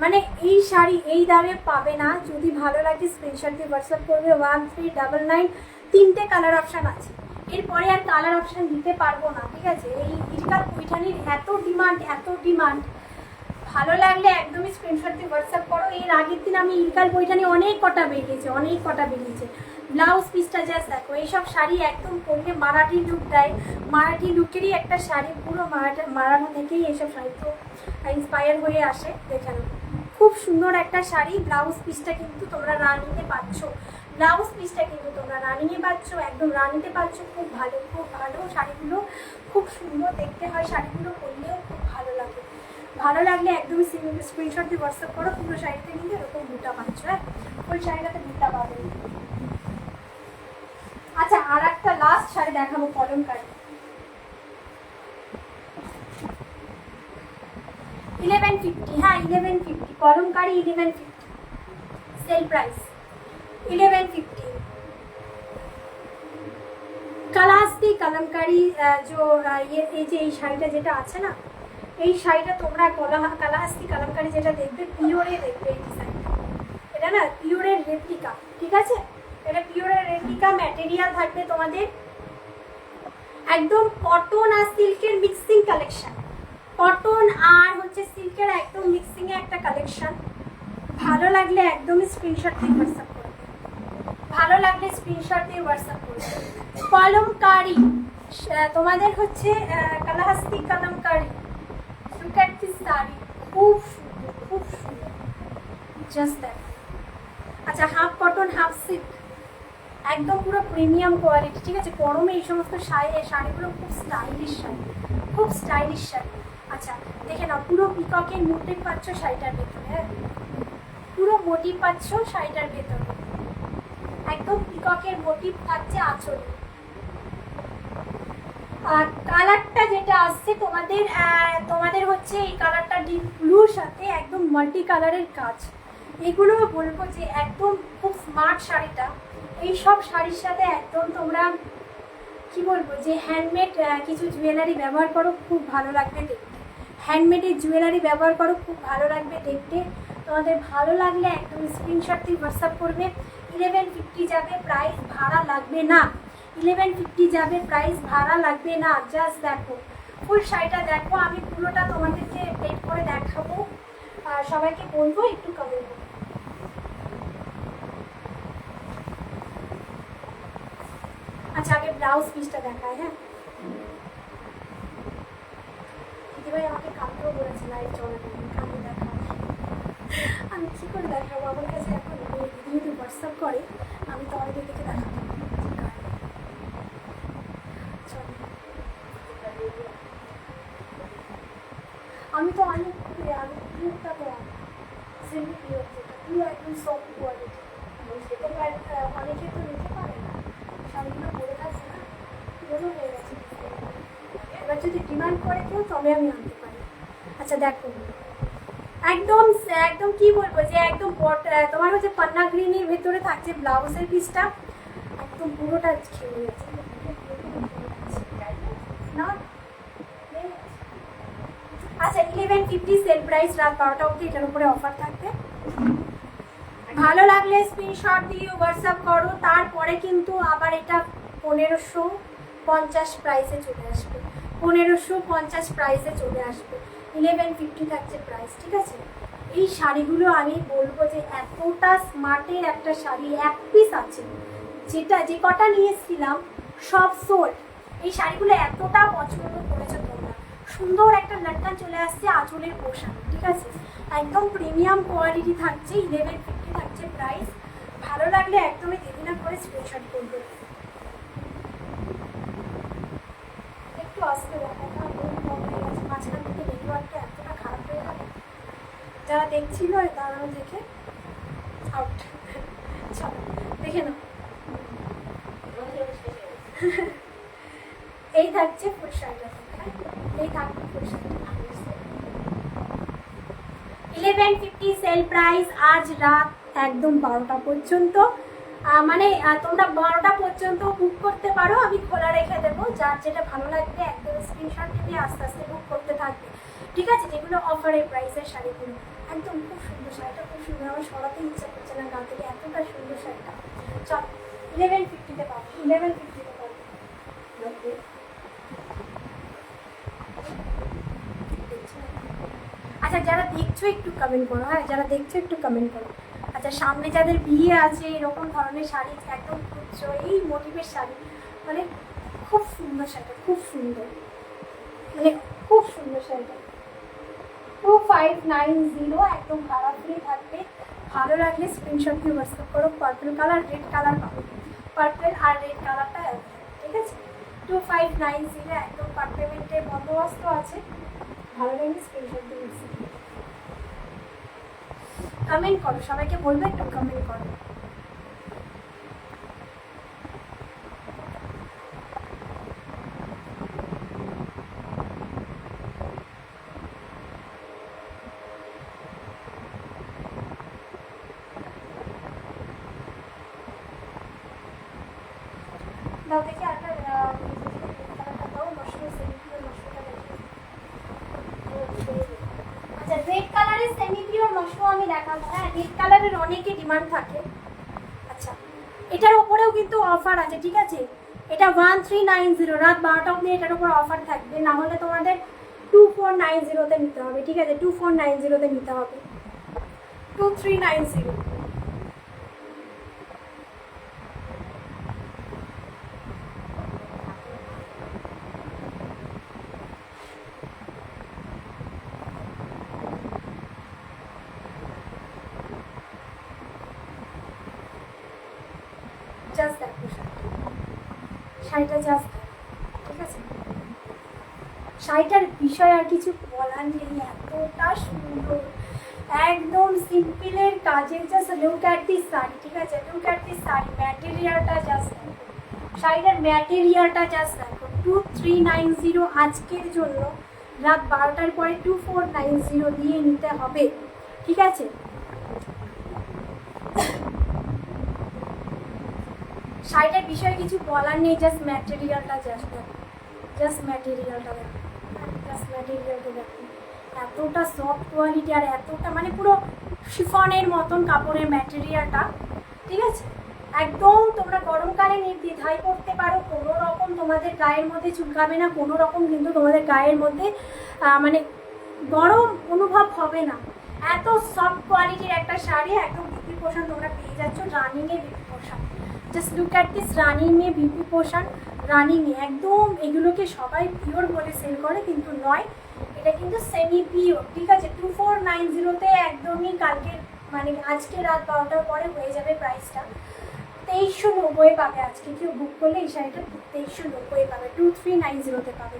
মানে এই শাড়ি এই দামে পাবে না। যদি ভালো লাগে স্ক্রিনশট দিয়ে হোয়াটসঅ্যাপ করবে। 1399, তিনটে কালার অপশান আছে। এরপরে আর কালার অপশান দিতে পারবো না, ঠিক আছে। এই ইরকাল পৈঠানির এত ডিমান্ড, এত ডিমান্ড, ভালো লাগলে একদমই স্ক্রিনশট দিয়ে হোয়াটসঅ্যাপ করো। এর আগের দিন আমি ইরকাল পৈঠানি অনেক কটা বেরিয়েছে, ব্লাউজ পিসটা জাস্ট দেখো। এইসব শাড়ি একদম পরলে মারাঠি লুক দেয়, মারাঠি লুকেরই একটা শাড়ি, পুরো মারাঠা থেকেই এইসব শাড়ি তো ইন্সপায়ার হয়ে আসে। দেখে নাও খুব সুন্দর একটা শাড়ি। ব্লাউজ পিসটা কিন্তু তোমরা নিতে পারছো, ব্লাউজ পিসটা কিন্তু তোমরা রানিংয়ে পাচ্ছ, একদম রানিতে পাচ্ছ। খুব ভালো, খুব ভালো শাড়িগুলো, খুব সুন্দর দেখতে হয় শাড়িগুলো, পরলেও খুব ভালো লাগে। ভালো লাগলে একদমই স্ক্রিনশট দিয়ে হোয়াটসঅ্যাপ করো। পুরো শাড়িতে কিন্তু এরকম বুটা পাচ্ছ, হ্যাঁ ফুল শাড়িটাতে বুটা পাবে। আচ্ছা, আর একটা লাস্ট শাড়ি দেখাবো কলমকারি। 1150, হ্যাঁ 1150 কলমকারি, 1150 সেল প্রাইস 1150। কালাস্তি কলমকারি এই যে এই শাড়িটা যেটা আছে না, এই শাড়িটা তোমরা কালাহাস্তি কলমকারি যেটা দেখবে পিওরে দেখবে এই ডিজাইনটা। এটা না পিওরের রেপ্লিকা, ঠিক আছে? এটা পিওরের রেপ্লিকা, ম্যাটেরিয়াল থাকবে তোমাদের একদম কটন আর সিল্কের মিক্সিং কালেকশন। কটন আর হচ্ছে সিল্কের একদম মিক্সিংয়ে একটা কালেকশন। ভালো লাগলে একদমই স্ক্রিনশট দিয়ে হোয়াটসঅ্যাপ করবে, ভালো লাগলে স্ক্রিনশট দিয়ে হোয়াটসঅ্যাপ করবে। কলমকারি তোমাদের হচ্ছে Kalahasti Kalamkari. Look at this sari, খুব সুন্দর, খুব সুন্দর, জাস্ট দ্যাট। আচ্ছা, হাফ কটন হাফ সিল্ক, একদম পুরো প্রিমিয়াম কোয়ালিটি, ঠিক আছে? গরমে এই সমস্ত শাড়িগুলো খুব স্টাইলিশ শাড়ি, খুব স্টাইলিশ শাড়ি। আচ্ছা দেখে নাও, পুরো পিককের মোটিভ পাচ্ছ শাড়িটার ভেতরে, হ্যাঁ পুরো মোটিভ পাচ্ছ শাড়িটার ভেতরে, একদম পিককের মোটিভ থাকছে আঁচলে। আর কালারটা যেটা আসছে তোমাদের হচ্ছে এই কালারটা ডিপ ব্লুর সাথে একদম মাল্টি কালারের কাজ। এগুলো বলবো যে একদম খুব স্মার্ট শাড়িটা। এই সব শাড়ির সাথে একদম তোমরা কি বলবো যে হ্যান্ডমেড কিছু জুয়েলারি ব্যবহার করো, খুব ভালো লাগবে দেখতে। হ্যান্ডমেডের জুয়েলারি ব্যবহার করো, খুব ভালো লাগবে দেখতে। তোমাদের ভালো লাগলে একদম স্ক্রিনশট দিয়ে হোয়াটসঅ্যাপ করবে। 1150 যাবে, প্রাইস ভাড়া লাগবে না। 1150 যাবে, প্রাইস ভাড়া লাগবে না। জাস্ট দেখো ফুল শাড়িটা দেখো, আমি পুরোটা তোমাদেরকে প্লেট করে দেখাবো। আর সবাইকে বলবো একটু কমেন্ট করো। আচ্ছা, আগে ব্লাউজ পিসটা দেখায়, হ্যাঁ দিদিভাই আমাকে কালকেও বলেছে লাইভ চলাকালীন কালকে দেখাও। আমি কী করে দেখাবো? আমার কাছে এখন দিদি যদি হোয়াটসঅ্যাপ করে আমি তোমাদের দিকে দেখাবো। আমি তো অনেক পিওরটা তো সেমি পিওর, যেটা পুরো একদম সফট কোয়ালিটি, এবার অনেকে তো নিতে পারে না, শাড়িগুলো পরে থাকছে না, পুরোনো হয়ে গেছে। এবার যদি ডিমান্ড করে কেউ তবে আমি আনতে পারি। আচ্ছা দেখো, একদম একদম কি বলবো যে একদম তোমার হচ্ছে পান্না গ্রিনের ভেতরে থাকছে ব্লাউজের পিসটা, একদম পুরোটা খেয়ে গেছে না। আচ্ছা 1150 সেল প্রাইস, রাত 12টা অবধি এটার উপরে অফার থাকবে। ভালো লাগলে স্ক্রিনশট দিয়ে হোয়াটসঅ্যাপ করো। তারপরে কিন্তু আবার এটা 1550 প্রাইসে চলে আসবে, 1550 প্রাইসে চলে আসবে। 1150 থাকছে প্রাইস, ঠিক আছে? এই শাড়িগুলো আমি বলবো যে এতটা স্মার্টের একটা শাড়ি, এক পিস আছে, যে কটা নিয়ে এসেছিলাম সব সোল্ড। এই শাড়িগুলো এতটা পছন্দ করেছো তোমরা। সুন্দর একটা লটকান চলে আসছে আঁচলের পোশাক, ঠিক আছে? একদম প্রিমিয়াম কোয়ালিটি থাকছে, 1150 থাকছে প্রাইস। ভালো লাগলে একদমই দেরি না করে স্ক্রিনশট করবে। একটু আসতে দেখাটা মাঝখান থেকে নেটওয়ার্কটা এতটা খারাপ হয়ে গেল, যারা দেখছিল তারা দেখে আউট। চলো দেখে নাও, এই থাকছে ফুল শাড়িটা, এই থাকবে ফুল শাড়িটা 1150 সেল প্রাইস। আজ রাত একদম 12টা পর্যন্ত, মানে তোমরা 12টা পর্যন্ত বুক করতে পারো, আমি খোলা রেখে দেবো। যার যেটা ভালো লাগবে একদম স্ক্রিনশট দিয়ে আস্তে আস্তে বুক করতে থাকবে, ঠিক আছে? যেগুলো অফারের প্রাইসের শাড়িগুলো একদম খুব সুন্দর, শাড়িটা খুব সুন্দর, আমার সরাতে ইচ্ছা করছে না গা থেকে, এতটা সুন্দর শাড়িটা। চল 1150-তে পাবো, 1150-তে পাবো। আচ্ছা যারা দেখছো একটু কমেন্ট করো, হ্যাঁ যারা দেখছো একটু কমেন্ট করো। আচ্ছা সামনে যাদের বিয়ে আছে, এরকম ধরনের শাড়ি একদম খুঁজছো, এই মোটিভের শাড়ি, মানে খুব সুন্দর শাড়িটা, খুব সুন্দর, মানে খুব সুন্দর শাড়িটা। 2590 একদম ভাড়া ফ্রি থাকবে। ভালো লাগলে স্ক্রিনশট দিয়ে হোয়াটসঅ্যাপ করো। পার্পল কালার, রেড কালার পাবে, পার্পল আর রেড কালারটা ঠিক আছে। 2590 একদম পার পেমেন্টের বন্দোবস্ত আছে। ভালো লাগলে স্ক্রিনশট দিয়ে হোয়াটসঅ্যাপ কমেন্ট করো, সবাইকে বলবে একটু কমেন্ট করো। দাও দেখি একটা দাও, মশরুম সেমিপিওর মশরুমটা দেখি। আচ্ছা, রেড কালারের সেমিপিওর মশরুম আমি দেখাবো। হ্যাঁ, রেড কালারের অনেকে ডিমান্ড থাকে। আচ্ছা, এটার ওপরেও কিন্তু অফার আছে, ঠিক আছে। এটা 1390, রাত 12টা অবধি এটার উপর অফার থাকবে, না হলে তোমাদের 2490-তে নিতে হবে, ঠিক আছে। 2490-তে নিতে হবে, 2390। জাস্ট দেখো শাড়িটা, জাস্ট ঠিক আছে। শাড়িটার বিষয় আর কিছু বলার নেই, এতটা সুন্দর, একদম সিম্পলের কাজের। Just look at this sari, ঠিক আছে। লুক অ্যাট দিস শাড়ি, ম্যাটেরিয়ালটা জাস্ট দেখো, শাড়িটার ম্যাটেরিয়ালটা জাস্ট দেখো। 2390 আজকের জন্য, রাত 12টার পরে 2490 দিয়ে নিতে হবে, ঠিক আছে। শাড়িটার বিষয়ে কিছু বলার নেই, জাস্ট ম্যাটেরিয়ালটা জাস্ট দেখো, জাস্ট ম্যাটেরিয়ালটা দেখো, জাস্ট ম্যাটেরিয়ালটা দেখো। এতটা সফট কোয়ালিটি আর এতটা মানে পুরো শিফনের মতন কাপড়ের ম্যাটেরিয়ালটা, ঠিক আছে। একদম তোমরা গরমকালে নির্দ্বিধায় পরতে পারো, কোনো রকম তোমাদের গায়ের মধ্যে চুলকাবে না, কোনো রকম কিন্তু তোমাদের গায়ের মধ্যে মানে গরম অনুভব হবে না। এত সফট কোয়ালিটির একটা শাড়ি, একদম বিপি পোশাক তোমরা পেয়ে যাচ্ছ, রানিংয়ে বিপি পোশাক। জাস্ট লুক অ্যাট দিস, রানিংয়ে বিপি পোশাক, রানিংয়ে একদম। এগুলোকে সবাই পিওর বলে সেল করে, কিন্তু নয়, এটা কিন্তু সেমি পিওর, ঠিক আছে। 2490-তে একদমই কালকে মানে আজকে রাত 12টার পরে হয়ে যাবে প্রাইসটা। 2390 পাবে আজকে, কেউ বুক করলে এই শাড়িটা 2390 পাবে, 2390-তে পাবে।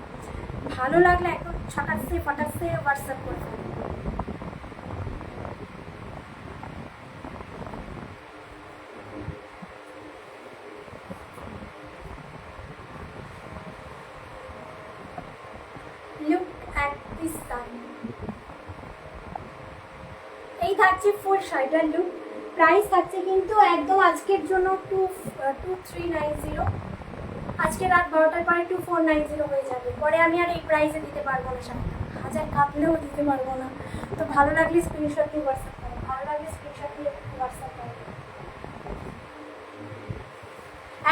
ভালো লাগলে একদম ফটাকসে হোয়াটসঅ্যাপ করে দেবে। লুক অ্যাট দিস শাড়ি, এই থাকছে ফুল শাড়িটার লুক। প্রাইস থাকছে কিন্তু একদম আজকের জন্য 2390, আজকে রাত 12টার পরে 2490 হয়ে যাবে। পরে আমি আর এই প্রাইসে দিতে পারবো না, শাড়িটা হাজার কাঁপলেও দিতে পারবো না। তো ভালো লাগলে স্ক্রিনশট দিয়ে হোয়াটসঅ্যাপ করো, ভালো লাগলে স্ক্রিনশট দিয়ে হোয়াটসঅ্যাপ করো।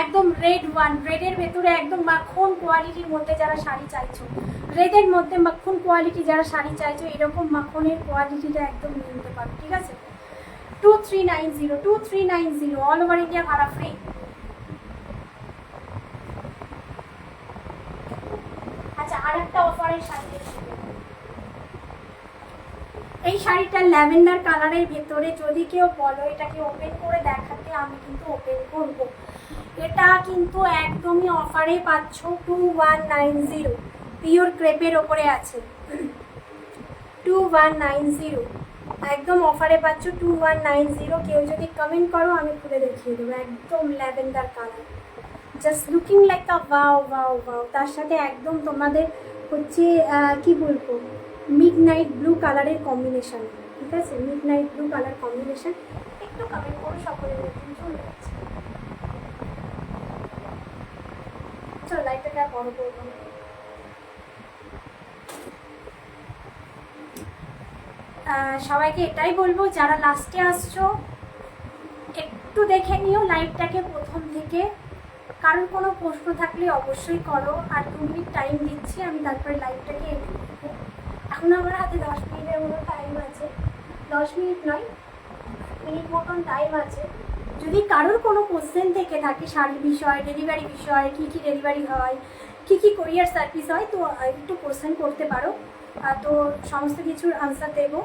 একদম রেড ওয়ান, রেডের ভেতরে একদম মাখন কোয়ালিটির মধ্যে যারা শাড়ি চাইছো, রেডের মধ্যে মাখন কোয়ালিটি যারা শাড়ি চাইছো, এরকম মাখনের কোয়ালিটিটা একদম নিয়ে নিতে পারো, ঠিক আছে। 2390 অল ওভার ইন্ডিয়া ভাড়া ফ্রি। আচ্ছা, আর একটা অফারের শাড়ি, এই শাড়িটা ল্যাভেন্ডার কালারের ভেতরে। যদি কেউ বলো এটাকে ওপেন করে দেখাতে, আমি কিন্তু ওপেন করব। এটা কিন্তু একদমই অফারে পাচ্ছ 2190, পিওর ক্রেপের ওপরে আছে 2190, একদম অফারে পাচ্ছ 2190। কেউ যদি কমেন্ট করো আমি খুলে দেখিয়ে দেবো, একদম lavender colour, just looking like আ ওয়াও ওয়াও ওয়াও। তার সাথে একদম তোমাদের হচ্ছে কি বলবো, মিড নাইট ব্লু কালারের কম্বিনেশন, ঠিক আছে। Mid night blue colour combination. একটু কমেন্ট করো সকলের নতুন চলে যাচ্ছে। চলো লাইটটাকে আর বড় করবো না। সবাইকে এটাই বলবো, যারা লাস্টে আসছো একটু দেখে নিও লাইভটাকে প্রথম থেকে। কারণ কোনো প্রশ্ন থাকলে অবশ্যই করো। আর 2 মিনিট টাইম দিচ্ছি, আমি তারপরে লাইভটাকে এডিট করবো। এখন আমার হাতে 10 মিনিটের মতো টাইম আছে, 10 মিনিট নয়, মিনিট মতন টাইম আছে। যদি কারোর কোনো কোশ্চেন থেকে থাকে শাড়ির বিষয়, ডেলিভারি বিষয়, কী কী ডেলিভারি হয়, কী কী কোরিয়ার সার্ভিস হয়, তো একটু কোশ্চেন করতে পারো, তো সমস্ত কিছুর আনসার দেবো।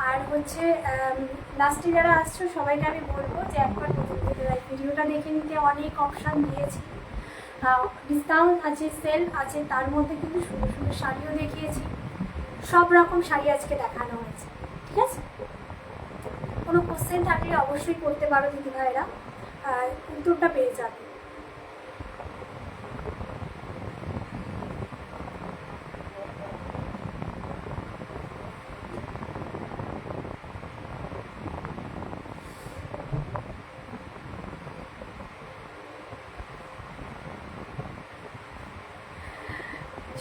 আর হচ্ছে লাস্টে যারা আসছো সবাইকে আমি বলবো যে একবার ভিডিওটা দেখে নিতে, অনেক অপশান দিয়েছি, ডিসকাউন্ট আছে, সেল আছে, তার মধ্যে কিন্তু সুন্দর সুন্দর শাড়িও দেখিয়েছি, সব রকম শাড়ি আজকে দেখানো হয়েছে। ঠিক আছে, কোনো কোশ্চেন থাকলে অবশ্যই করতে পারো দিদি ভাইরা, উত্তরটা পেয়ে যাবে।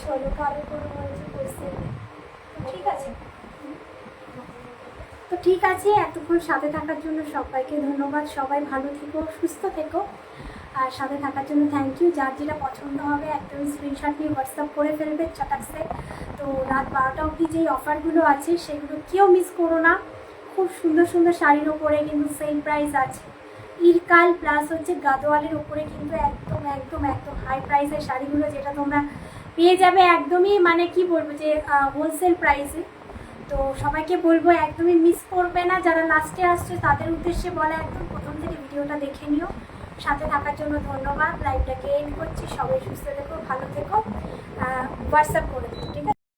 চলো কারো কোনো কোশ্চেন নেই, ঠিক আছে। তো ঠিক আছে, এতক্ষণ সাথে থাকার জন্য সবাইকে ধন্যবাদ। সবাই ভালো থেকো, সুস্থ থেকো, আর সাথে থাকার জন্য থ্যাংক ইউ। যার যেটা পছন্দ হবে একদম স্ক্রিনশট নিয়ে হোয়াটসঅ্যাপ করে ফেলবে চটাকসে। তো রাত 12টা অবধি যেই অফারগুলো আছে সেগুলো কেউ মিস করো না। খুব সুন্দর সুন্দর শাড়ির ওপরে কিন্তু সেম প্রাইস আছে। ইরকাল প্লাস হচ্ছে গাদোয়ালের ওপরে কিন্তু একদম একদম একদম হাই প্রাইসের শাড়িগুলো, যেটা তোমরা পেয়ে যাবে একদমই মানে কি বলবো যে হোলসেল প্রাইসে। তো সবাইকে বলবো একদমই মিস করবে না। যারা লাস্টে আসছে তাদের উদ্দেশ্যে বলা, একদম প্রথম থেকে ভিডিওটা দেখে নিও। সাথে থাকার জন্য ধন্যবাদ। লাইভটাকে এন্ড করছি। সবাই সুস্থ থেকো, ভালো থেকো, হোয়াটসঅ্যাপ করে দিও, ঠিক আছে।